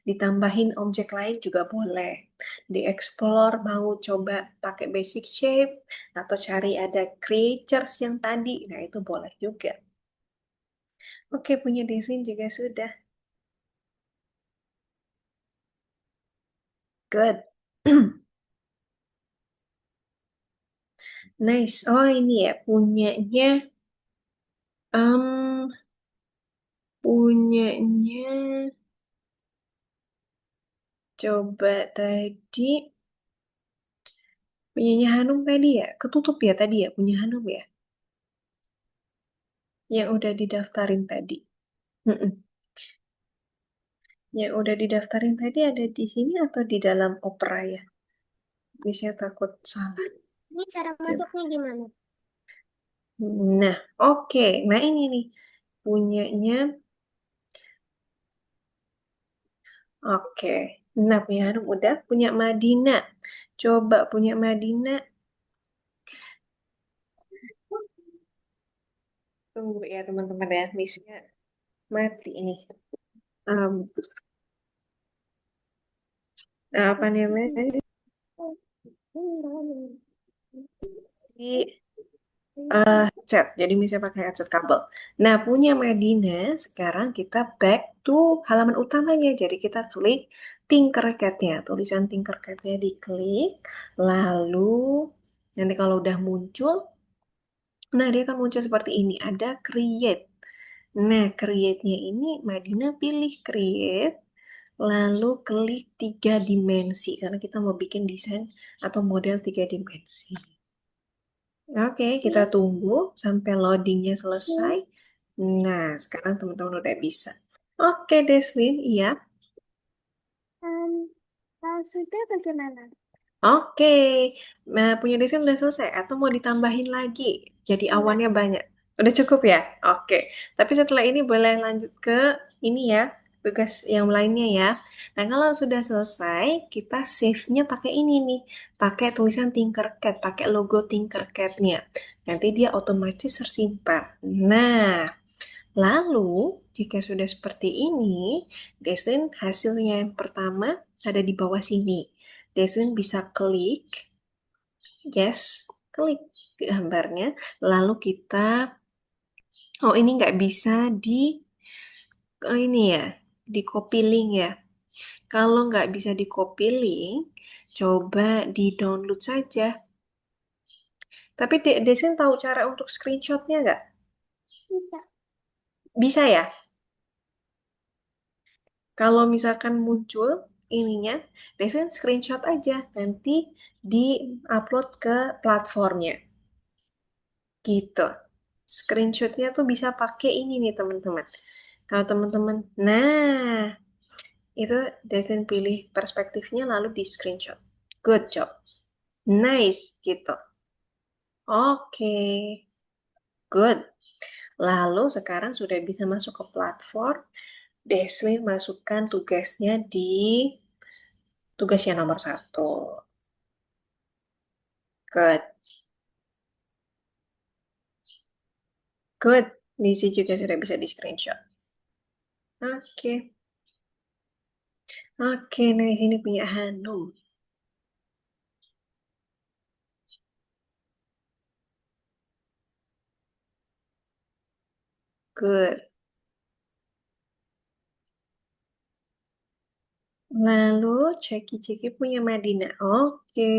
Ditambahin objek lain juga boleh. Di-explore mau coba pakai basic shape atau cari ada creatures yang tadi. Nah, itu boleh juga. Oke, punya desain juga sudah. Good. Nice. Oh, ini ya punyanya um, punyanya coba tadi punyanya Hanum tadi ya. Ketutup ya tadi ya punya Hanum ya. Yang udah didaftarin tadi. Mm-mm. Yang udah didaftarin tadi ada di sini atau di dalam Opera ya? Bisa takut salah. Ini cara Coba. masuknya gimana? Nah, oke. Nah, ini nih. Punyanya. Oke. Nah, punya Hanum udah. Punya Madina. Coba punya Madina. Tunggu ya teman-teman ya. Misinya mati ini. Um, apa namanya? Di chat. Jadi misalnya pakai headset kabel. Nah, punya Madina, sekarang kita back to halaman utamanya. Jadi kita klik Tinkercad-nya. Tulisan Tinkercad-nya diklik. Lalu, nanti kalau udah muncul, nah dia akan muncul seperti ini. Ada create. Nah, create-nya ini Madina pilih create. Lalu klik tiga dimensi. Karena kita mau bikin desain atau model tiga dimensi. Oke, kita tunggu sampai loadingnya selesai. Nah, sekarang teman-teman udah bisa. Oke, Deslin, iya. Um, Kalau sudah bagaimana? Oke, nah, punya Deslin udah selesai atau mau ditambahin lagi? Jadi Enggak. awannya banyak. Udah cukup ya? Oke. Tapi setelah ini boleh lanjut ke ini ya, tugas yang lainnya ya. Nah, kalau sudah selesai, kita save-nya pakai ini nih. Pakai tulisan Tinkercad, pakai logo Tinkercad-nya. Nanti dia otomatis tersimpan. Nah, lalu jika sudah seperti ini, Deslin hasilnya yang pertama ada di bawah sini. Deslin bisa klik, yes, klik gambarnya. Lalu kita, oh ini nggak bisa di, ini ya, di copy link ya. Kalau nggak bisa di copy link, coba di download saja. Tapi Desin tahu cara untuk screenshotnya nggak? Bisa. Bisa ya? Kalau misalkan muncul ininya, Desin screenshot aja. Nanti di-upload ke platformnya. Gitu. Screenshotnya tuh bisa pakai ini nih teman-teman. Kalau teman-teman, nah Itu Deslin pilih perspektifnya lalu di screenshot. Good job. Nice, gitu. Oke, good. Lalu sekarang sudah bisa masuk ke platform. Deslin masukkan tugasnya di tugas yang nomor satu. Good. Good. Di sini juga sudah bisa di screenshot. Oke. Oke, nah di sini punya Hanum. Good. Lalu Ceki-Ceki punya Madina. Oke.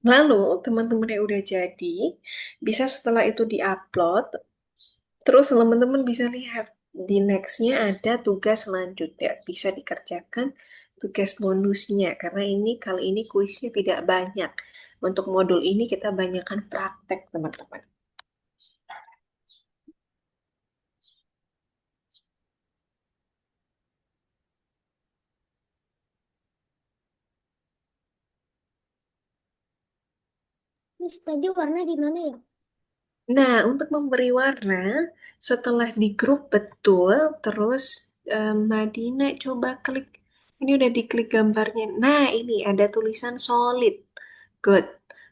Lalu teman-teman yang udah jadi, bisa setelah itu diupload, terus teman-teman bisa lihat di next-nya ada tugas selanjutnya. Bisa dikerjakan tugas bonusnya, karena ini kali ini kuisnya tidak banyak. Untuk modul ini kita banyakkan praktek, teman-teman. Terus tadi warna di mana ya? Nah, untuk memberi warna, setelah di grup betul, terus Madina coba klik, ini udah diklik gambarnya. Nah, ini ada tulisan solid. Good.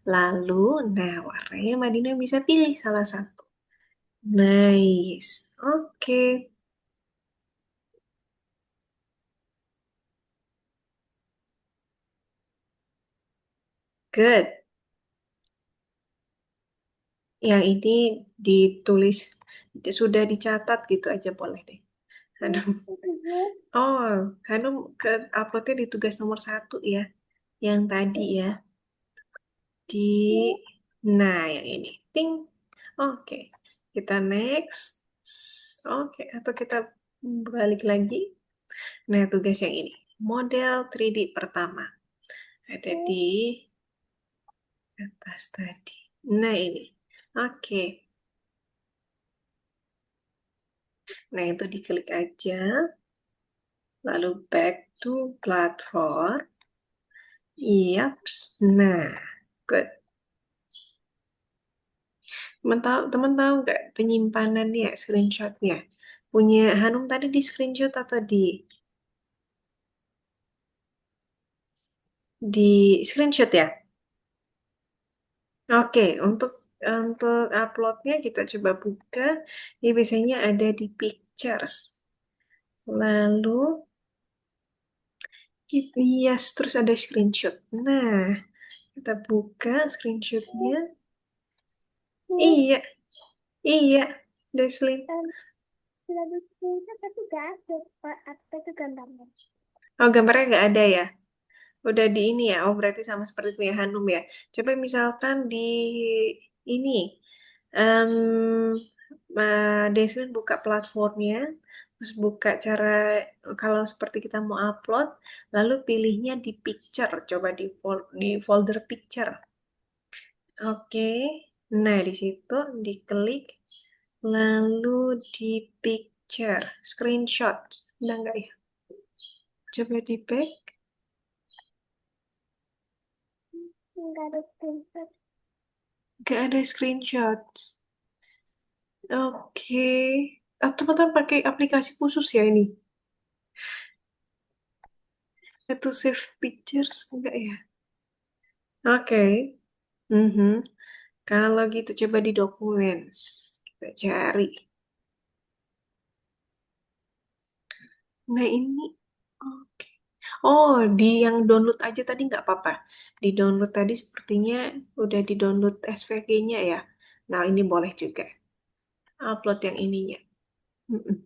Lalu, nah warnanya Madina bisa pilih salah satu. Nice. Oke, good. Yang ini ditulis, sudah dicatat gitu aja boleh deh. Hanum. Oh, Hanum ke uploadnya di tugas nomor satu ya, yang tadi ya. Di, nah yang ini. Ting. Oke, kita next. Oke, atau kita balik lagi. Nah, tugas yang ini. Model 3D pertama. Ada di atas tadi. Nah, ini. Oke. Nah, itu diklik aja. Lalu back to platform. Yaps. Nah, good. Teman tahu nggak penyimpanannya, screenshotnya? Punya Hanum tadi di screenshot atau di screenshot ya? Oke, untuk uploadnya kita coba buka. Ini biasanya ada di pictures. Lalu yes, terus ada screenshot. Nah, kita buka screenshotnya. Iya, iya, Deslin. Lalu kita tapi gak ada apa itu gambarnya. Oh, gambarnya nggak ada ya? Udah di ini ya. Oh, berarti sama seperti punya Hanum ya. Coba misalkan di ini, em Deslin buka platformnya, terus buka cara kalau seperti kita mau upload, lalu pilihnya di picture, coba di folder picture. Oke, nah di situ diklik, lalu di picture, screenshot, udah nggak ya? Coba di back, Enggak ada screenshot. nggak ada screenshot. Oke, teman-teman pakai aplikasi khusus ya ini? Itu save pictures enggak ya? Oke. Mhm. Kalau gitu coba di documents. Kita cari. Nah ini. Oke. Oh, di yang download aja tadi nggak apa-apa. Di download tadi sepertinya udah di download SVG-nya ya. Nah ini boleh juga. Upload yang ininya. Mm-mm.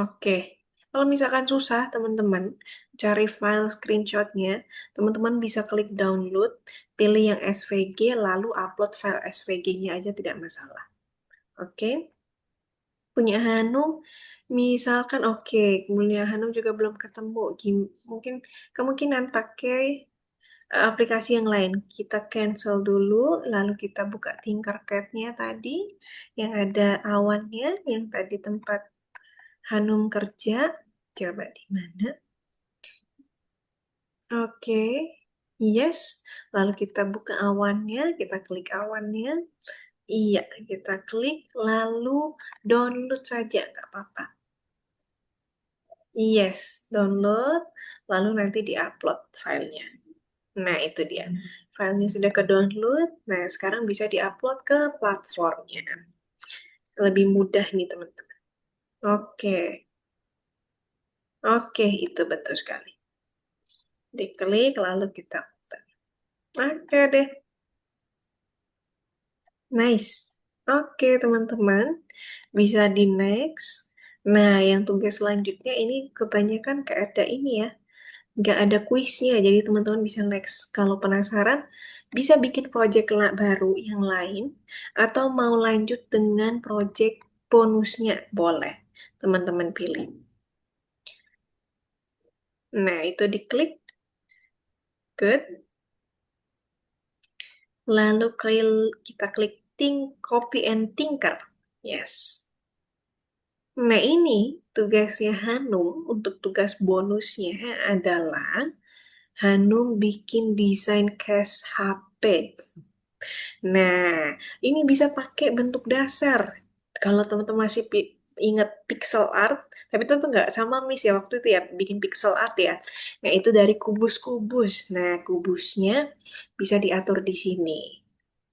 Oke. Kalau misalkan susah teman-teman cari file screenshotnya, teman-teman bisa klik download, pilih yang SVG, lalu upload file SVG-nya aja tidak masalah. Oke. Punya Hanum, misalkan punya Hanum juga belum ketemu. Mungkin kemungkinan pakai aplikasi yang lain. Kita cancel dulu, lalu kita buka Tinkercad-nya tadi, yang ada awannya, yang tadi tempat Hanum kerja. Coba di mana? Oke, yes. Lalu kita buka awannya, kita klik awannya. Iya, kita klik, lalu download saja, nggak apa-apa. Yes, download, lalu nanti di-upload filenya. Nah, itu dia. Filenya sudah ke-download, nah sekarang bisa di-upload ke platformnya. Lebih mudah nih, teman-teman. Oke, oke, itu betul sekali. Diklik, lalu kita open. Oke deh, nice. Oke, teman-teman. Bisa di next. Nah, yang tugas selanjutnya ini kebanyakan gak ada ini ya. Nggak ada kuisnya, jadi teman-teman bisa next. Kalau penasaran, bisa bikin project baru yang lain, atau mau lanjut dengan project bonusnya, boleh. Teman-teman pilih. Nah, itu diklik, good. Lalu kita klik copy and tinker. Yes. Nah, ini tugasnya Hanum untuk tugas bonusnya adalah Hanum bikin desain case HP. Nah, ini bisa pakai bentuk dasar. Kalau teman-teman masih ingat pixel art, tapi tentu nggak sama Miss ya waktu itu ya, bikin pixel art ya. Nah, itu dari kubus-kubus. Nah, kubusnya bisa diatur di sini.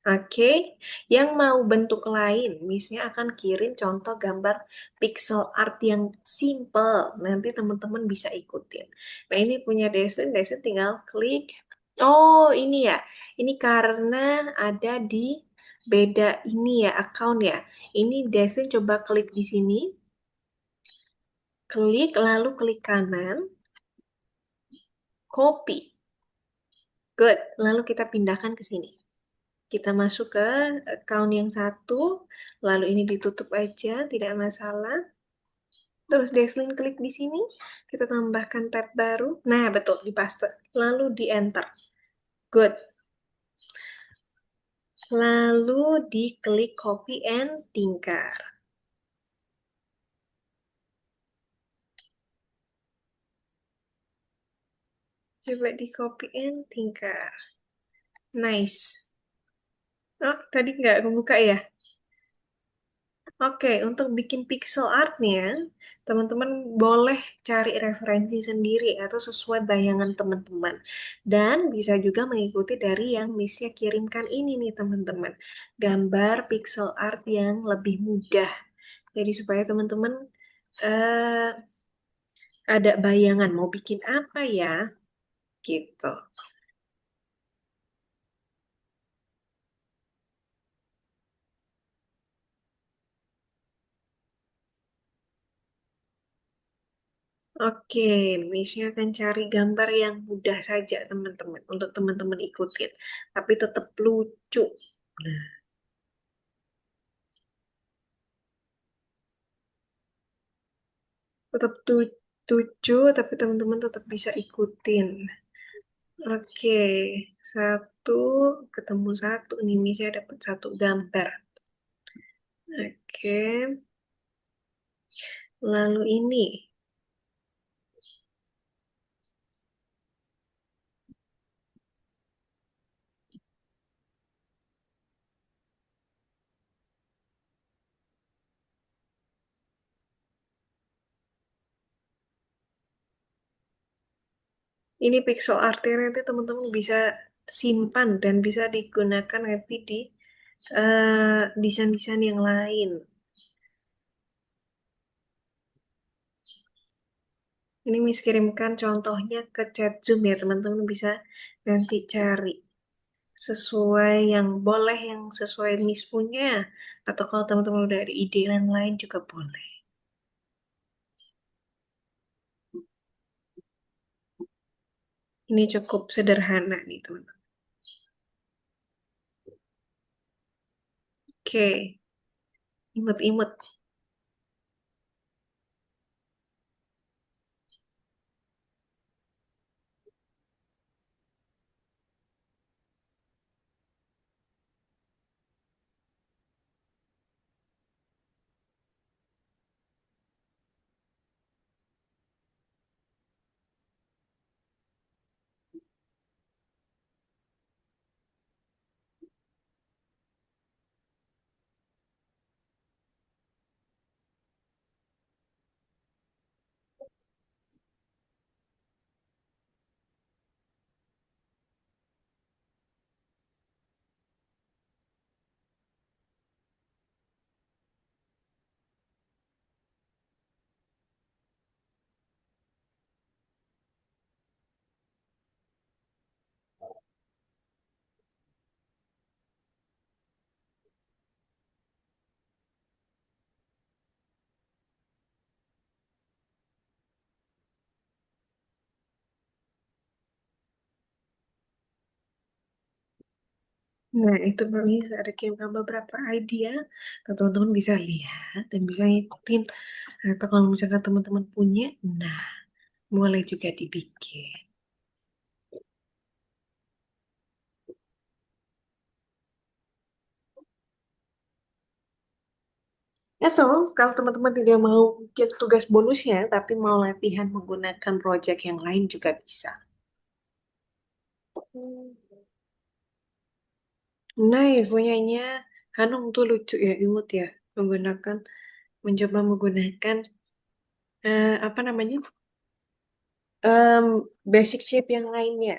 Oke, yang mau bentuk lain, Missnya akan kirim contoh gambar pixel art yang simple. Nanti teman-teman bisa ikutin. Nah, ini punya Desen, Desen tinggal klik. Oh, ini ya. Ini karena ada di beda ini ya, account ya. Ini Desen coba klik di sini. Klik, lalu klik kanan. Copy. Good. Lalu kita pindahkan ke sini. Kita masuk ke account yang satu, lalu ini ditutup aja, tidak masalah. Terus Deslin klik di sini, kita tambahkan tab baru. Nah, betul, di paste. Lalu di enter. Good. Lalu diklik copy and tinker. Coba di copy and tinker. Nice. Oh, tadi nggak kebuka ya? Oke, untuk bikin pixel artnya, teman-teman boleh cari referensi sendiri atau sesuai bayangan teman-teman. Dan bisa juga mengikuti dari yang Missnya kirimkan ini nih teman-teman. Gambar pixel art yang lebih mudah. Jadi supaya teman-teman eh, ada bayangan mau bikin apa ya, gitu. Oke, Misha akan cari gambar yang mudah saja teman-teman untuk teman-teman ikutin, tapi tetap lucu. Nah, tetap lucu, tapi teman-teman tetap bisa ikutin. Oke, satu ketemu satu nih, Misha dapat satu gambar. Oke, lalu ini. Ini pixel artnya nanti teman-teman bisa simpan dan bisa digunakan nanti di desain-desain yang lain. Ini Miss kirimkan contohnya ke chat Zoom ya, teman-teman bisa nanti cari sesuai yang boleh yang sesuai Miss punya, atau kalau teman-teman udah ada ide yang lain juga boleh. Ini cukup sederhana nih teman-teman. Oke, imut-imut. Nah, itu bisa ada beberapa idea. Kalau teman-teman bisa lihat dan bisa ngikutin. Atau kalau misalkan teman-teman punya, nah, boleh juga dibikin. Atau kalau teman-teman tidak mau bikin tugas bonusnya, tapi mau latihan menggunakan project yang lain juga bisa. Hmm. Nah, punyanya Hanung tuh lucu ya, imut ya. Menggunakan, mencoba menggunakan, apa namanya, em, basic shape yang lainnya.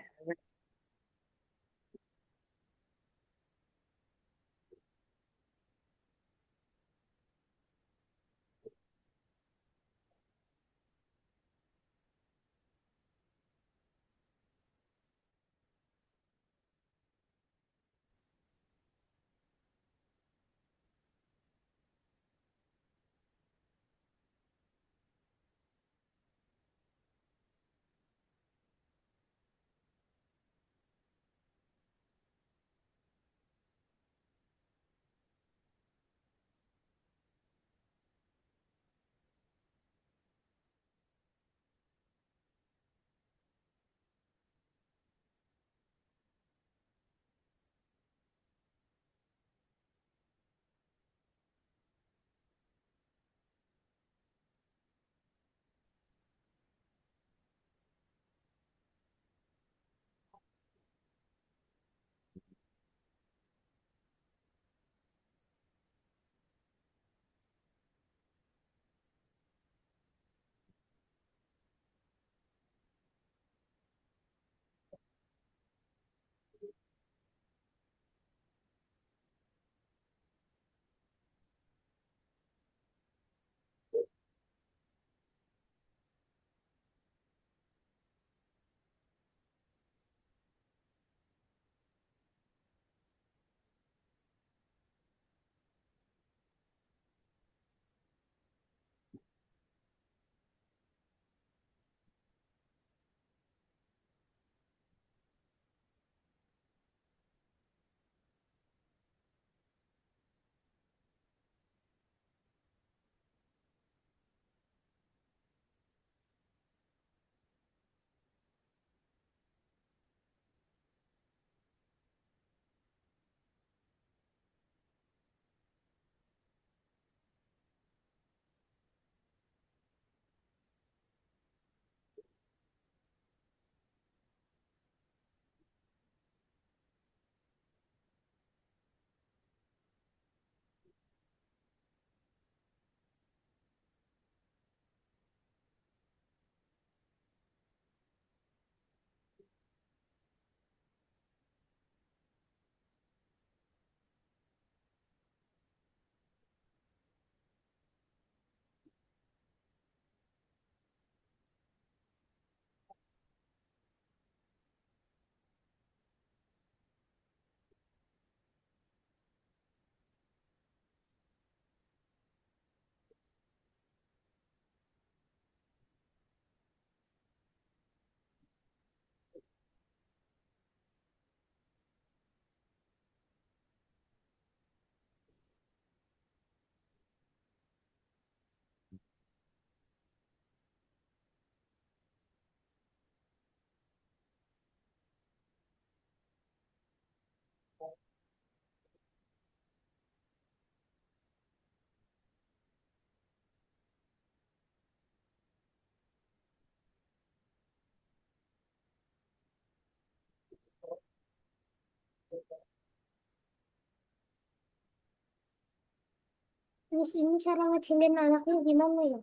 Terus ini cara ngecilin anaknya gimana ya?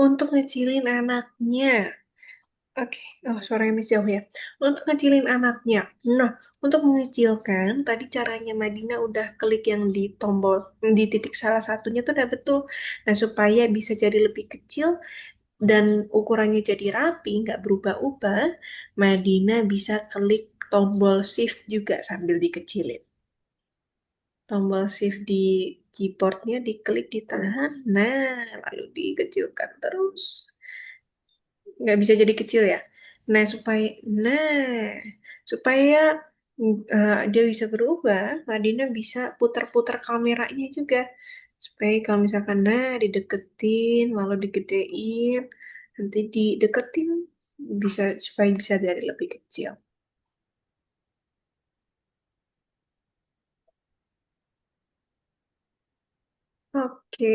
Untuk ngecilin anaknya. Oke, oh suaranya masih jauh ya. Untuk ngecilin anaknya. Nah, untuk mengecilkan, tadi caranya Madina udah klik yang di tombol, di titik salah satunya tuh udah betul. Nah, supaya bisa jadi lebih kecil dan ukurannya jadi rapi, nggak berubah-ubah, Madina bisa klik tombol shift juga sambil dikecilin. Tombol shift di keyboardnya diklik, ditahan, nah, lalu dikecilkan terus. Nggak bisa jadi kecil ya. Nah, supaya Dia bisa berubah. Nadine bisa putar-putar kameranya juga. Supaya kalau misalkan dideketin, lalu digedein, nanti dideketin bisa supaya bisa dari lebih kecil. Oke.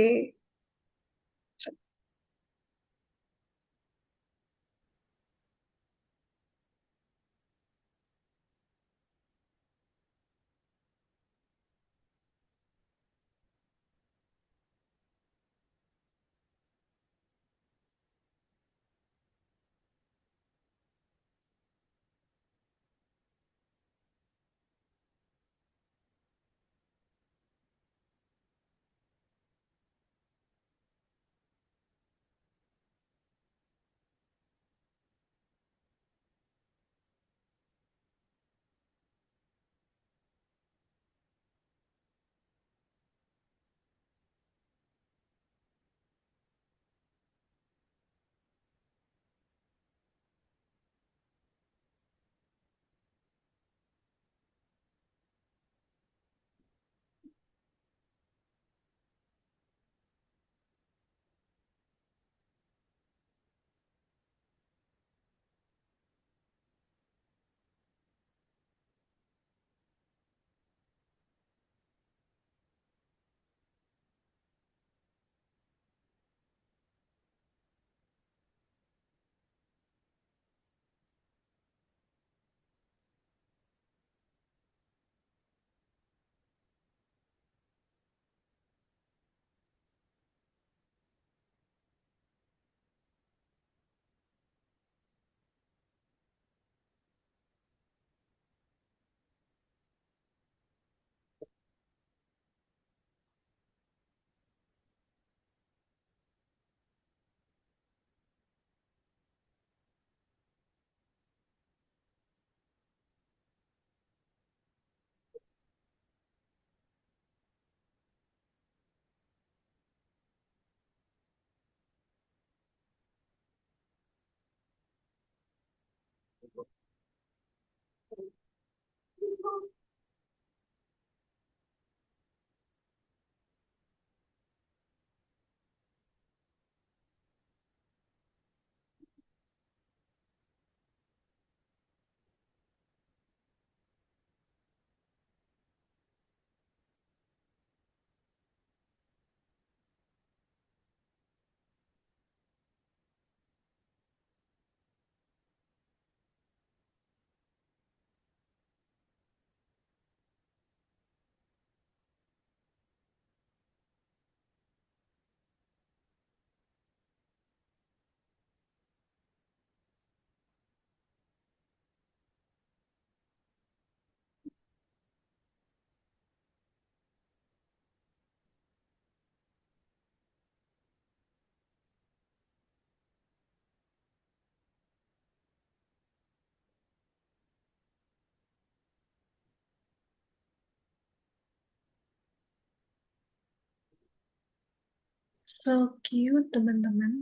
So cute, teman-teman.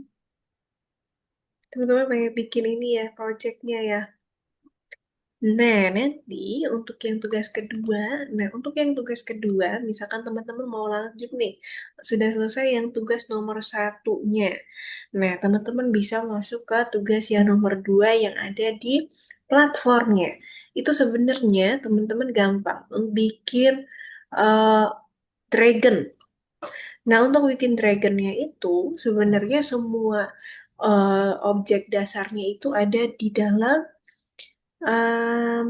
Teman-teman pengen bikin ini ya, projectnya ya. Nah, nanti untuk yang tugas kedua, misalkan teman-teman mau lanjut nih, sudah selesai yang tugas nomor satunya. Nah, teman-teman bisa masuk ke tugas yang nomor dua yang ada di platformnya. Itu sebenarnya teman-teman gampang bikin uh, dragon. Nah, untuk bikin dragonnya itu sebenarnya semua objek dasarnya itu ada di dalam um,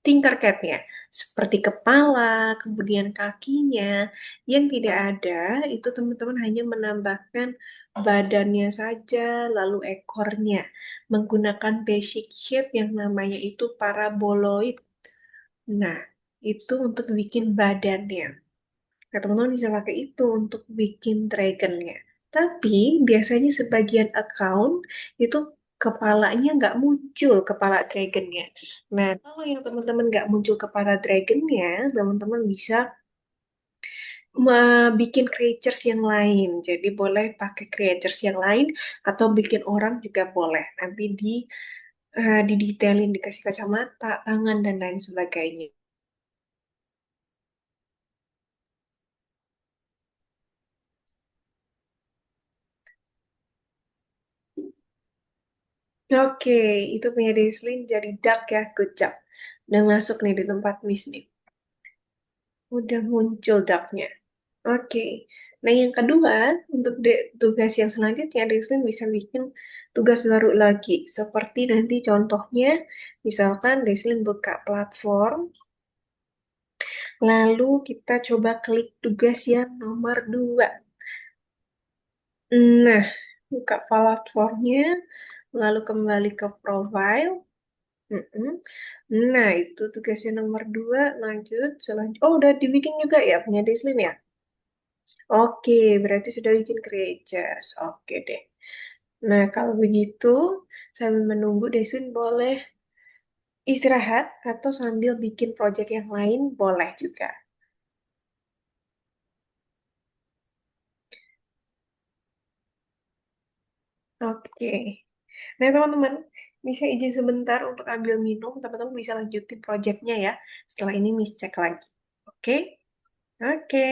Tinkercad-nya. Seperti kepala, kemudian kakinya. Yang tidak ada, itu teman-teman hanya menambahkan badannya saja, lalu ekornya. Menggunakan basic shape yang namanya itu paraboloid. Nah, itu untuk bikin badannya. Nah, teman-teman bisa pakai itu untuk bikin dragonnya. Tapi biasanya sebagian account itu kepalanya nggak muncul kepala dragonnya. Nah, kalau yang teman-teman nggak muncul kepala dragonnya, teman-teman bisa bikin creatures yang lain. Jadi boleh pakai creatures yang lain atau bikin orang juga boleh. Nanti didetailin, dikasih kacamata, tangan, dan lain sebagainya. Oke, itu punya Deslin jadi dark ya, good job. Udah masuk nih di tempat Miss nih. Udah muncul darknya. Oke. Nah, yang kedua, untuk tugas yang selanjutnya, Deslin bisa bikin tugas baru lagi. Seperti nanti contohnya, misalkan Deslin buka platform, lalu kita coba klik tugas yang nomor 2. Nah, buka platformnya, lalu kembali ke profile. Mm-mm. Nah, itu tugasnya nomor 2. Lanjut, selanjutnya. Oh, udah dibikin juga ya, punya Deslin ya? Oke, berarti sudah bikin creatures. Oke deh. Nah, kalau begitu, sambil menunggu Deslin boleh istirahat atau sambil bikin project yang lain boleh juga. Oke. Nah, teman-teman, bisa izin sebentar untuk ambil minum. Teman-teman bisa lanjutin projectnya ya. Setelah ini Miss cek lagi. Oke? Oke.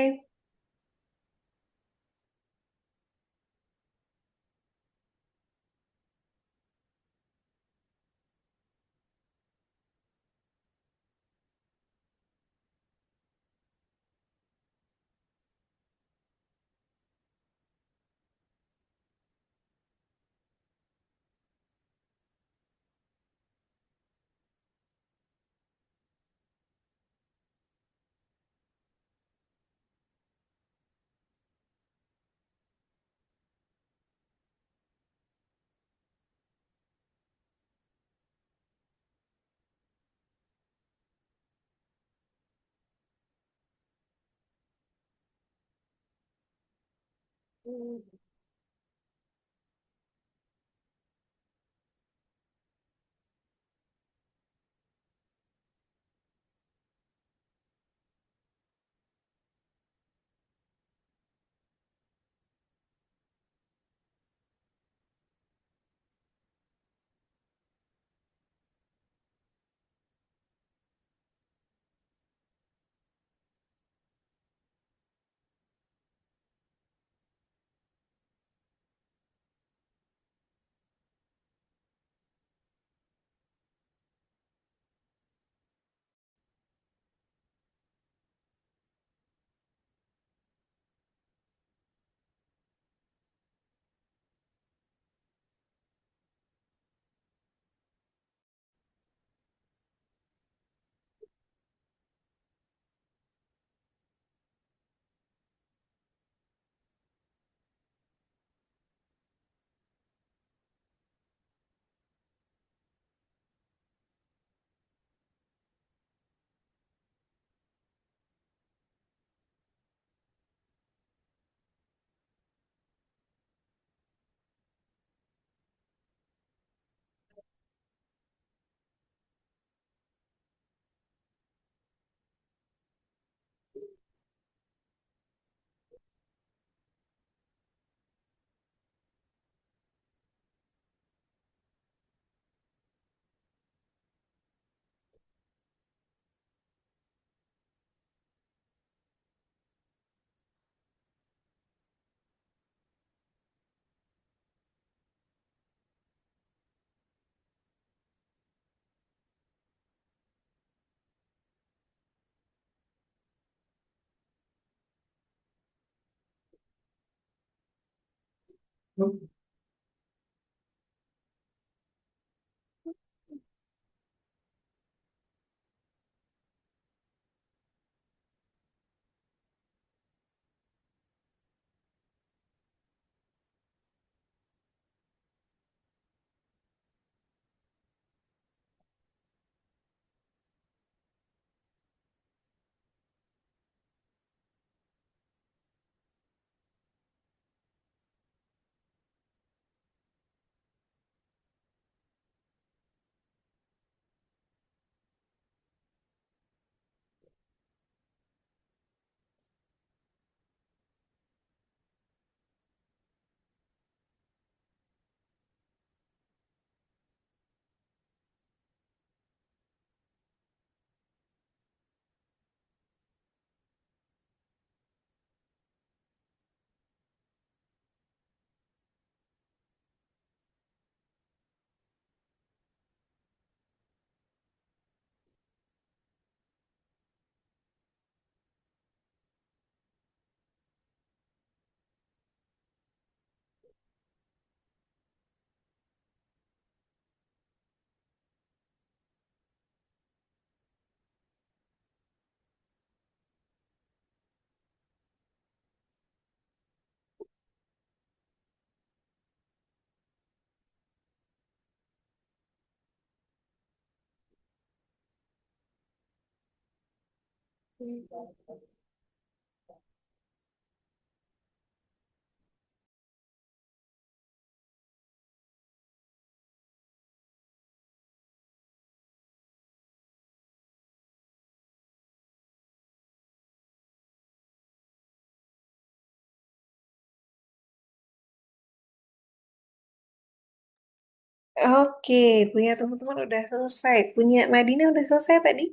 Oke, punya teman-teman udah selesai. Punya Madina udah selesai tadi?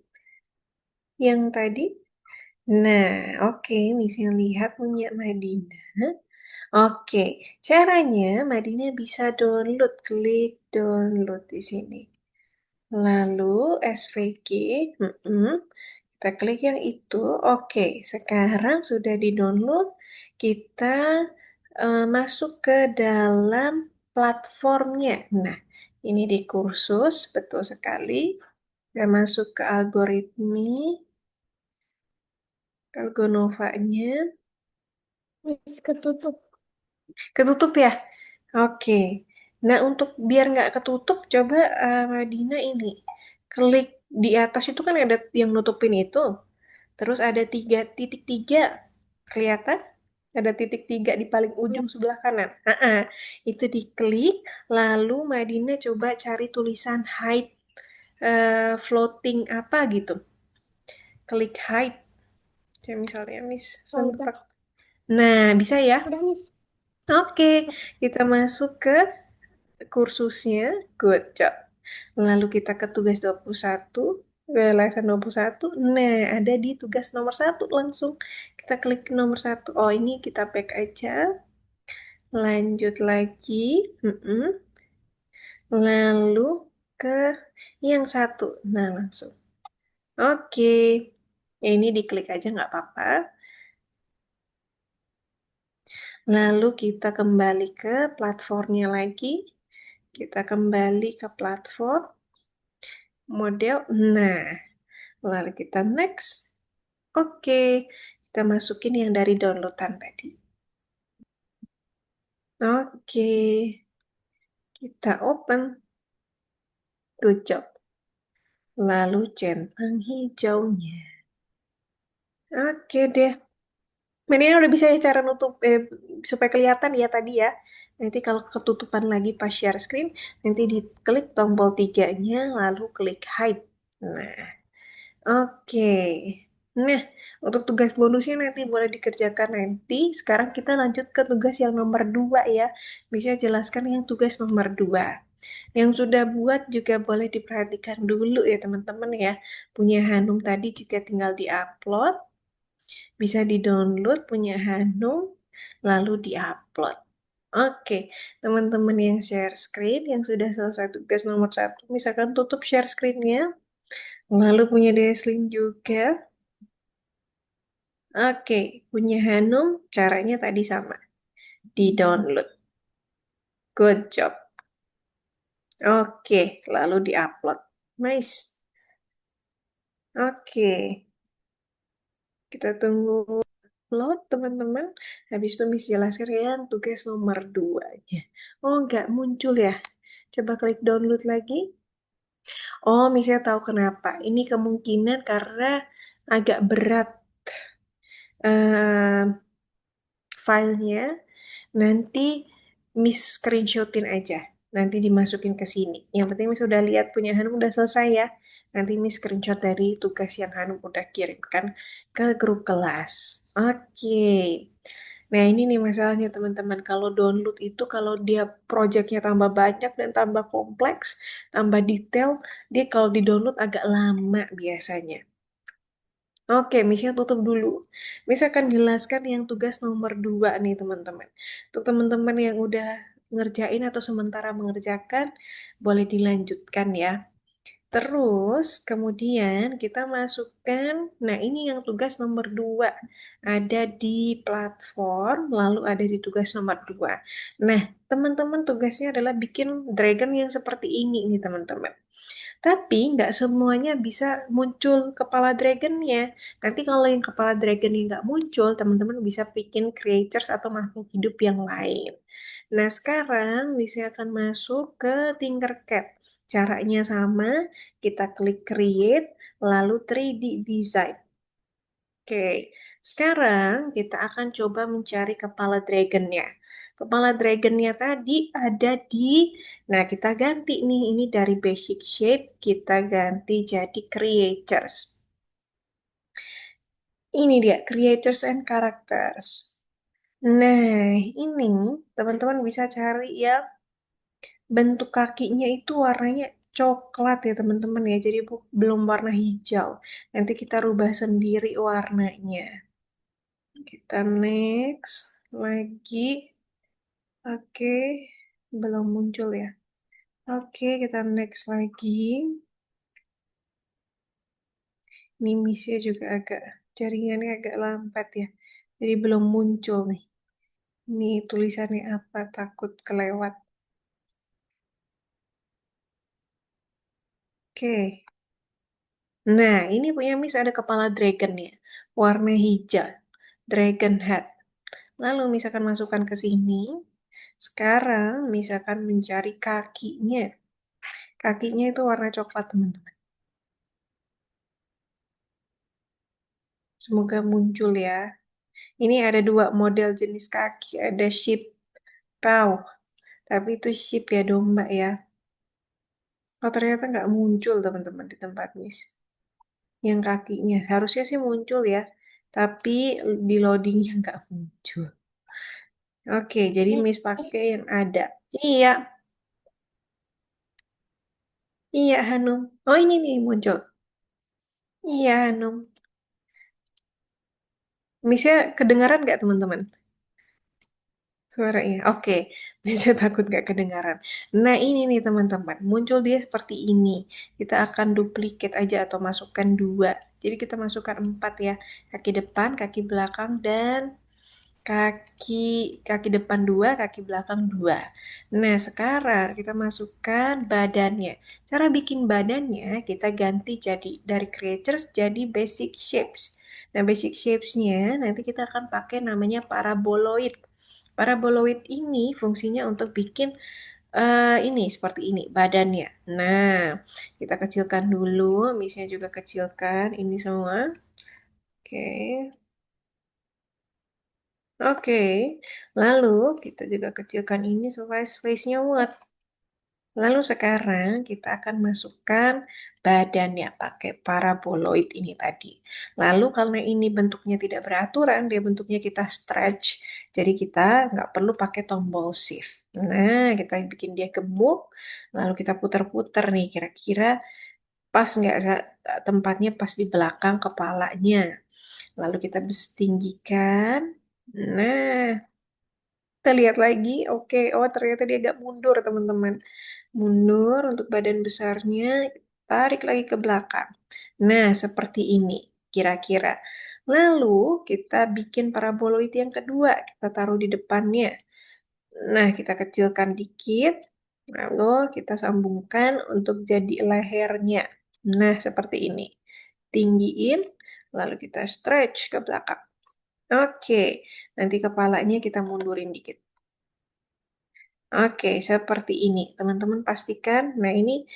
Yang tadi? Nah, oke, bisa lihat punya Madina. Oke, caranya Madina bisa download, klik download di sini. Lalu SVG, kita klik yang itu. Oke, sekarang sudah di-download. Kita masuk ke dalam platformnya. Nah, ini di kursus, betul sekali. Kita masuk ke algoritmi, Algonovanya. Miss ketutup. Ketutup ya? Oke. Nah, untuk biar nggak ketutup, coba Madina ini. Klik di atas itu kan ada yang nutupin itu. Terus ada 3 titik 3. Kelihatan? Ada titik 3 di paling ujung sebelah kanan. Itu diklik, lalu Madina coba cari tulisan hide floating apa gitu. Klik hide. Kayak misalnya, Miss Oh, udah. Sentak. Nah, bisa ya? Udah, Miss. Oke, kita masuk ke kursusnya. Good job. Lalu kita ke tugas 21, ke lesson 21. Nah, ada di tugas nomor 1 langsung. Kita klik nomor 1. Oh, ini kita back aja. Lanjut lagi. Lalu ke yang 1. Nah, langsung. Oke. Ya, ini diklik aja nggak apa-apa. Lalu kita kembali ke platformnya lagi. Kita kembali ke platform model. Nah, lalu kita next. Oke, kita masukin yang dari downloadan tadi. Oke, kita open. Good job. Lalu centang hijaunya. Oke deh. Ini udah bisa ya cara nutup supaya kelihatan ya tadi ya. Nanti kalau ketutupan lagi pas share screen, nanti diklik tombol tiganya, lalu klik hide. Nah, oke. Nah, untuk tugas bonusnya nanti boleh dikerjakan nanti. Sekarang kita lanjut ke tugas yang nomor 2 ya. Bisa jelaskan yang tugas nomor 2. Yang sudah buat juga boleh diperhatikan dulu ya teman-teman ya. Punya Hanum tadi juga tinggal di-upload. Bisa di-download punya Hanum, lalu di-upload. Oke, teman-teman yang share screen, yang sudah selesai tugas nomor 1, misalkan tutup share screen-nya. Lalu punya Deslin juga. Oke, punya Hanum caranya tadi sama. Di-download. Good job. Oke, lalu di-upload. Nice. Oke, kita tunggu upload teman-teman. Habis itu Miss jelaskan yang tugas nomor 2-nya. Oh, nggak muncul ya. Coba klik download lagi. Oh, Miss tahu kenapa. Ini kemungkinan karena agak berat eh, filenya. Nanti Miss screenshotin aja. Nanti dimasukin ke sini. Yang penting Miss udah lihat punya Hanum udah selesai ya. Nanti Miss screenshot dari tugas yang Hanum udah kirimkan ke grup kelas. Oke. Nah ini nih masalahnya teman-teman. Kalau download itu kalau dia projectnya tambah banyak dan tambah kompleks, tambah detail, dia kalau di-download agak lama biasanya. Oke, Misha tutup dulu. Misha akan jelaskan yang tugas nomor 2 nih teman-teman. Untuk teman-teman yang udah ngerjain atau sementara mengerjakan, boleh dilanjutkan ya. Terus, kemudian kita masukkan, nah ini yang tugas nomor 2. Ada di platform, lalu ada di tugas nomor 2. Nah, teman-teman tugasnya adalah bikin dragon yang seperti ini nih teman-teman. Tapi nggak semuanya bisa muncul kepala dragonnya. Nanti kalau yang kepala dragonnya nggak muncul, teman-teman bisa bikin creatures atau makhluk hidup yang lain. Nah, sekarang bisa akan masuk ke Tinkercad. Caranya sama, kita klik create, lalu 3D design. Oke, sekarang kita akan coba mencari kepala dragonnya. Kepala dragonnya tadi ada di, nah kita ganti nih, ini dari basic shape, kita ganti jadi creatures. Ini dia, creatures and characters. Nah, ini teman-teman bisa cari ya, bentuk kakinya itu warnanya coklat ya teman-teman ya, jadi belum warna hijau. Nanti kita rubah sendiri warnanya. Kita next lagi. Oke, belum muncul ya. Oke, kita next lagi. Ini misnya juga agak, jaringannya agak lambat ya. Jadi belum muncul nih. Ini tulisannya apa? Takut kelewat. Oke. Nah, ini punya Miss ada kepala dragon ya. Warna hijau. Dragon head. Lalu misalkan masukkan ke sini. Sekarang misalkan mencari kakinya. Kakinya itu warna coklat, teman-teman. Semoga muncul ya. Ini ada dua model jenis kaki. Ada sheep paw. Tapi itu sheep ya, domba ya. Oh, ternyata nggak muncul, teman-teman, di tempat Miss. Yang kakinya. Harusnya sih muncul ya. Tapi di loadingnya nggak muncul. Oke, jadi Miss pakai yang ada. Iya, iya Hanum. Oh ini nih muncul. Iya Hanum. Missnya kedengaran nggak teman-teman? Suaranya. Oke, bisa takut nggak kedengaran. Nah ini nih teman-teman, muncul dia seperti ini. Kita akan duplikat aja atau masukkan dua. Jadi kita masukkan empat ya. Kaki depan, kaki belakang, dan kaki depan dua, kaki belakang dua. Nah, sekarang kita masukkan badannya. Cara bikin badannya kita ganti jadi dari creatures jadi basic shapes. Nah, basic shapes-nya nanti kita akan pakai namanya paraboloid. Paraboloid ini fungsinya untuk bikin ini seperti ini badannya. Nah, kita kecilkan dulu, misalnya juga kecilkan ini semua. Oke. Oke, lalu kita juga kecilkan ini supaya space-nya muat. Lalu sekarang kita akan masukkan badannya pakai paraboloid ini tadi. Lalu karena ini bentuknya tidak beraturan, dia bentuknya kita stretch. Jadi kita nggak perlu pakai tombol shift. Nah, kita bikin dia gemuk, lalu kita putar-putar nih kira-kira pas nggak tempatnya pas di belakang kepalanya. Lalu kita bisa tinggikan. Nah, kita lihat lagi, oke, oh ternyata dia agak mundur teman-teman. Mundur untuk badan besarnya, tarik lagi ke belakang. Nah, seperti ini kira-kira. Lalu kita bikin paraboloid yang kedua, kita taruh di depannya. Nah, kita kecilkan dikit, lalu kita sambungkan untuk jadi lehernya. Nah, seperti ini. Tinggiin, lalu kita stretch ke belakang. Oke, nanti kepalanya kita mundurin dikit. Oke, seperti ini. Teman-teman pastikan, nah ini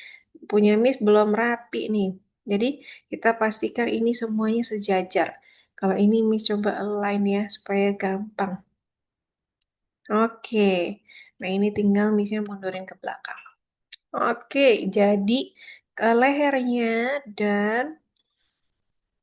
punya Miss belum rapi nih. Jadi kita pastikan ini semuanya sejajar. Kalau ini Miss coba align ya, supaya gampang. Oke, nah ini tinggal Missnya mundurin ke belakang. Oke, jadi ke lehernya dan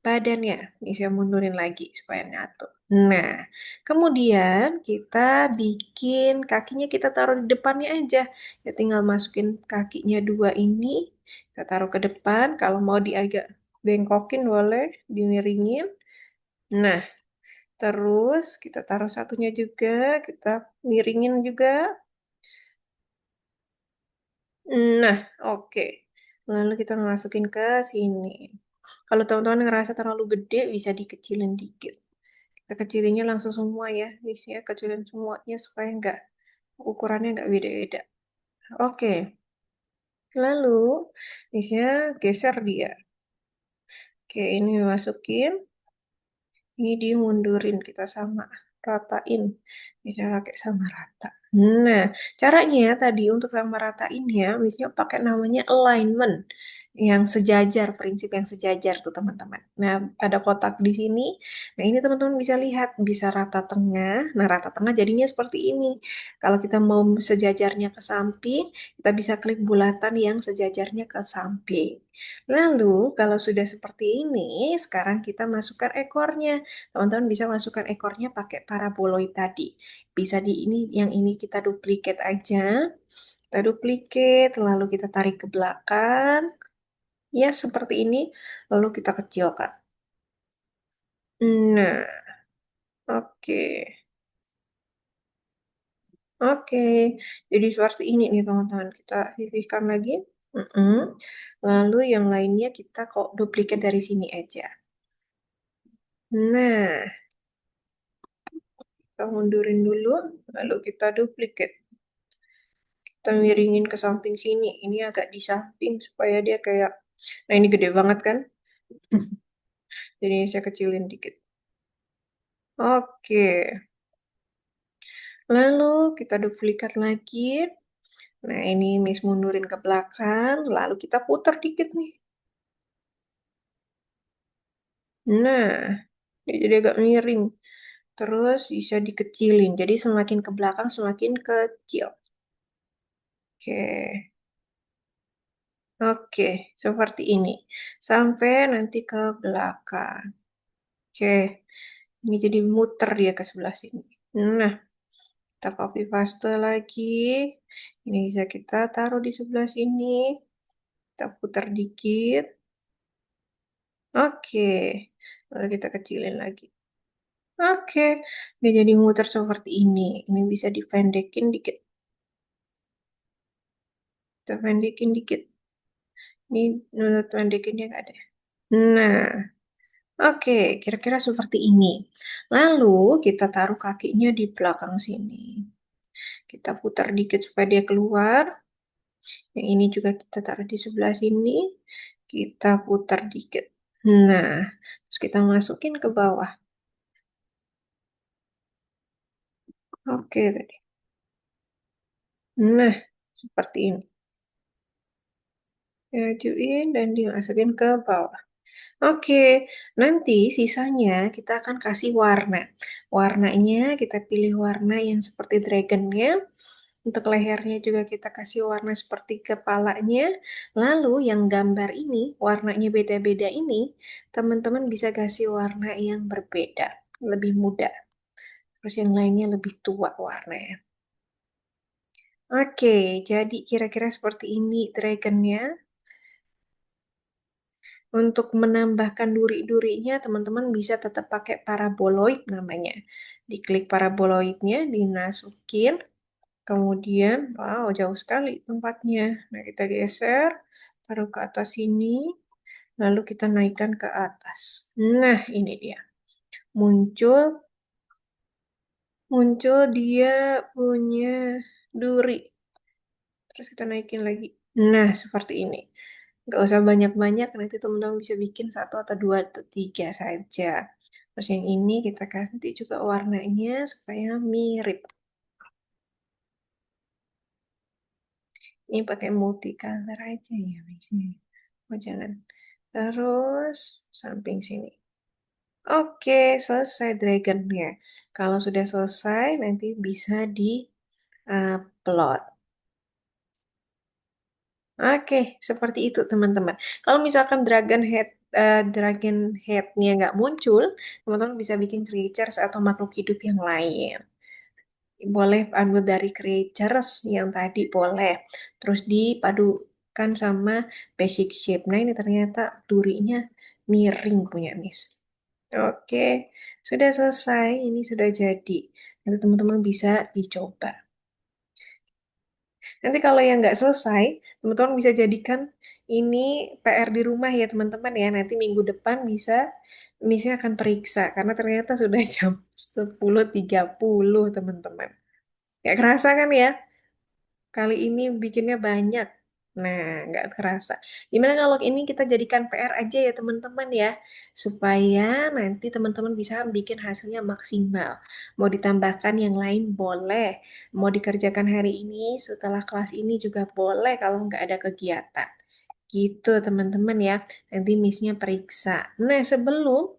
badannya bisa mundurin lagi supaya nyatu. Nah, kemudian kita bikin kakinya kita taruh di depannya aja. Ya tinggal masukin kakinya dua ini, kita taruh ke depan. Kalau mau diagak bengkokin boleh, dimiringin. Nah, terus kita taruh satunya juga, kita miringin juga. Nah, oke. Lalu kita masukin ke sini. Kalau teman-teman ngerasa terlalu gede, bisa dikecilin dikit. Kita kecilinnya langsung semua ya. Bisa kecilin semuanya supaya nggak ukurannya nggak beda-beda. Oke. Lalu bisa geser dia. Oke, ini masukin. Ini dimundurin kita sama ratain. Bisa pakai sama rata. Nah, caranya tadi untuk sama ratain ya, misalnya pakai namanya alignment. yang sejajar, prinsip yang sejajar tuh teman-teman. Nah, ada kotak di sini. Nah, ini teman-teman bisa lihat, bisa rata tengah. Nah, rata tengah jadinya seperti ini. Kalau kita mau sejajarnya ke samping, kita bisa klik bulatan yang sejajarnya ke samping. Lalu, kalau sudah seperti ini, sekarang kita masukkan ekornya. Teman-teman bisa masukkan ekornya pakai paraboloid tadi. Bisa di ini, yang ini kita duplikat aja. Kita duplikat, lalu kita tarik ke belakang. Ya, seperti ini. Lalu kita kecilkan. Nah, oke. Oke. Jadi seperti ini nih teman-teman. Kita pipihkan lagi. Mm-mm. Lalu yang lainnya kita kok duplikat dari sini aja. Nah, kita mundurin dulu. Lalu kita duplikat. Kita miringin ke samping sini. Ini agak di samping supaya dia kayak... Nah, ini gede banget kan? Jadi saya kecilin dikit. Oke. Lalu kita duplikat lagi. Nah, ini Miss mundurin ke belakang, lalu kita putar dikit nih. Nah, dia jadi agak miring. Terus bisa dikecilin. Jadi semakin ke belakang semakin kecil. Oke. Oke, seperti ini. Sampai nanti ke belakang. Oke. Ini jadi muter dia ke sebelah sini. Nah, kita copy paste lagi. Ini bisa kita taruh di sebelah sini. Kita putar dikit. Oke. Lalu kita kecilin lagi. Oke, dia jadi muter seperti ini. Ini bisa dipendekin dikit. Kita pendekin dikit. Ini menurut pendekinnya nggak ada. Nah, oke, kira-kira seperti ini. Lalu kita taruh kakinya di belakang sini. Kita putar dikit supaya dia keluar. Yang ini juga kita taruh di sebelah sini. Kita putar dikit. Nah, terus kita masukin ke bawah. Oke, tadi. Nah, seperti ini. Majuin dan dimasukin ke bawah. Oke, nanti sisanya kita akan kasih warna. Warnanya kita pilih warna yang seperti dragonnya. Untuk lehernya juga kita kasih warna seperti kepalanya. Lalu yang gambar ini, warnanya beda-beda ini, teman-teman bisa kasih warna yang berbeda, lebih muda. Terus yang lainnya lebih tua warnanya. Oke, jadi kira-kira seperti ini dragonnya. Untuk menambahkan duri-durinya, teman-teman bisa tetap pakai paraboloid namanya. Diklik paraboloidnya, dimasukin, kemudian, wow, jauh sekali tempatnya. Nah, kita geser, taruh ke atas sini, lalu kita naikkan ke atas. Nah, ini dia. Muncul, muncul dia punya duri. Terus kita naikin lagi. Nah, seperti ini. Nggak usah banyak-banyak, nanti teman-teman bisa bikin satu atau dua atau tiga saja. Terus yang ini kita ganti juga warnanya supaya mirip. Ini pakai multicolor aja ya, biasanya. Oh, jangan. Terus samping sini. Oke, selesai dragonnya. Kalau sudah selesai, nanti bisa di-upload. Oke, seperti itu teman-teman. Kalau misalkan dragon head-nya nggak muncul, teman-teman bisa bikin creatures atau makhluk hidup yang lain. Boleh ambil dari creatures yang tadi boleh. Terus dipadukan sama basic shape. Nah, ini ternyata durinya miring punya Miss. Oke, sudah selesai. Ini sudah jadi. Nanti teman-teman bisa dicoba. Nanti kalau yang nggak selesai, teman-teman bisa jadikan ini PR di rumah ya teman-teman ya. Nanti minggu depan misalnya akan periksa karena ternyata sudah jam 10.30 teman-teman. Nggak kerasa kan ya? Kali ini bikinnya banyak. Nah, nggak kerasa. Gimana kalau ini kita jadikan PR aja ya teman-teman ya. Supaya nanti teman-teman bisa bikin hasilnya maksimal. Mau ditambahkan yang lain boleh. Mau dikerjakan hari ini setelah kelas ini juga boleh kalau nggak ada kegiatan. Gitu teman-teman ya. Nanti Miss-nya periksa. Nah, sebelum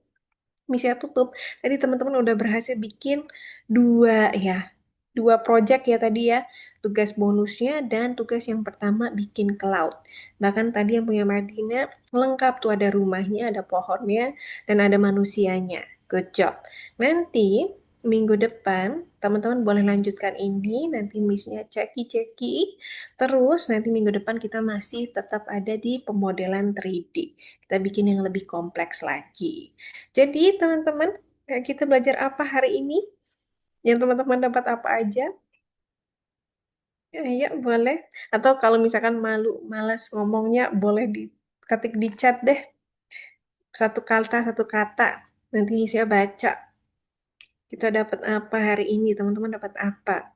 Miss-nya tutup, tadi teman-teman udah berhasil bikin dua ya. Dua project ya tadi ya. Tugas bonusnya dan tugas yang pertama bikin cloud. Bahkan tadi yang punya Madina lengkap tuh, ada rumahnya, ada pohonnya, dan ada manusianya. Good job. Nanti minggu depan teman-teman boleh lanjutkan ini, nanti Miss-nya ceki-ceki. Terus nanti minggu depan kita masih tetap ada di pemodelan 3D. Kita bikin yang lebih kompleks lagi. Jadi teman-teman, kita belajar apa hari ini? Yang teman-teman dapat apa aja? Ya, ya, boleh. Atau kalau misalkan malu, malas ngomongnya, boleh diketik di chat deh. Satu kata. Nanti saya baca. Kita dapat apa hari ini? Teman-teman dapat apa?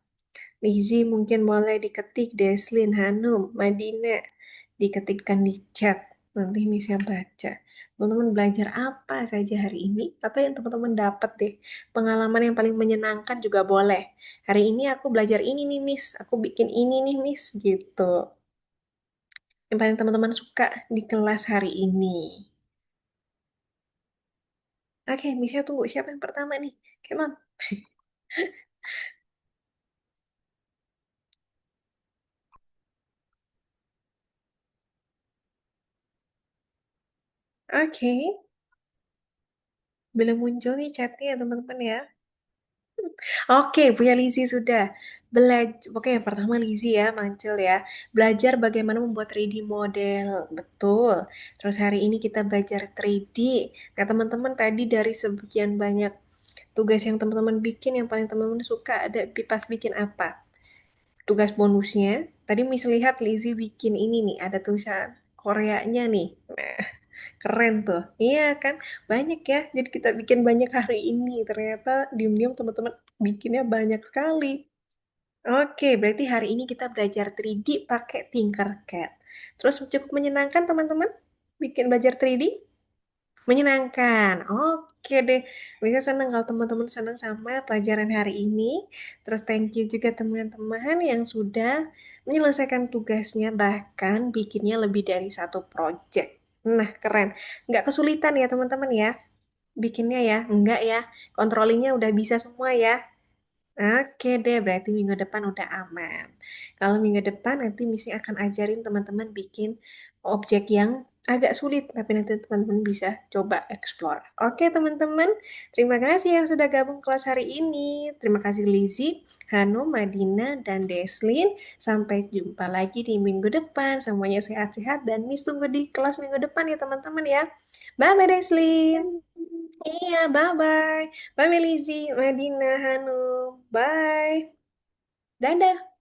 Lizzie mungkin boleh diketik. Deslin, Hanum, Madina. Diketikkan di chat. Nanti bisa baca. Teman-teman belajar apa saja hari ini? Atau yang teman-teman dapat deh. Pengalaman yang paling menyenangkan juga boleh. Hari ini aku belajar ini nih, Miss. Aku bikin ini nih, Miss. Gitu. Yang paling teman-teman suka di kelas hari ini. Oke, Miss tunggu. Siapa yang pertama nih? Come on. Oke. Belum muncul nih chatnya ya teman-teman ya. Oke, Buya Lizzie sudah. Oke, yang pertama Lizzie ya, Mancil ya. Belajar bagaimana membuat 3D model. Betul. Terus hari ini kita belajar 3D. Nah, teman-teman tadi dari sekian banyak tugas yang teman-teman bikin, yang paling teman-teman suka ada pas bikin apa? Tugas bonusnya. Tadi Miss lihat Lizzie bikin ini nih, ada tulisan Koreanya nih. Nah, keren tuh. Iya kan? Banyak ya. Jadi kita bikin banyak hari ini. Ternyata diam-diam teman-teman bikinnya banyak sekali. Oke, berarti hari ini kita belajar 3D pakai Tinkercad. Terus cukup menyenangkan teman-teman bikin belajar 3D? Menyenangkan. Oke deh. Bisa senang kalau teman-teman senang sama pelajaran hari ini. Terus thank you juga teman-teman yang sudah menyelesaikan tugasnya, bahkan bikinnya lebih dari satu project. Nah, keren. Nggak kesulitan ya teman-teman ya? Bikinnya ya? Enggak ya? Controllingnya udah bisa semua ya? Oke deh, berarti minggu depan udah aman. Kalau minggu depan nanti misi akan ajarin teman-teman bikin objek yang agak sulit, tapi nanti teman-teman bisa coba explore. Oke teman-teman, terima kasih yang sudah gabung kelas hari ini. Terima kasih Lizzie, Hanum, Madina, dan Deslin. Sampai jumpa lagi di minggu depan. Semuanya sehat-sehat dan Miss tunggu di kelas minggu depan ya teman-teman ya. Bye-bye Deslin. Iya, bye-bye. Bye Melizzy, Madina, Hanum. Bye. Dadah.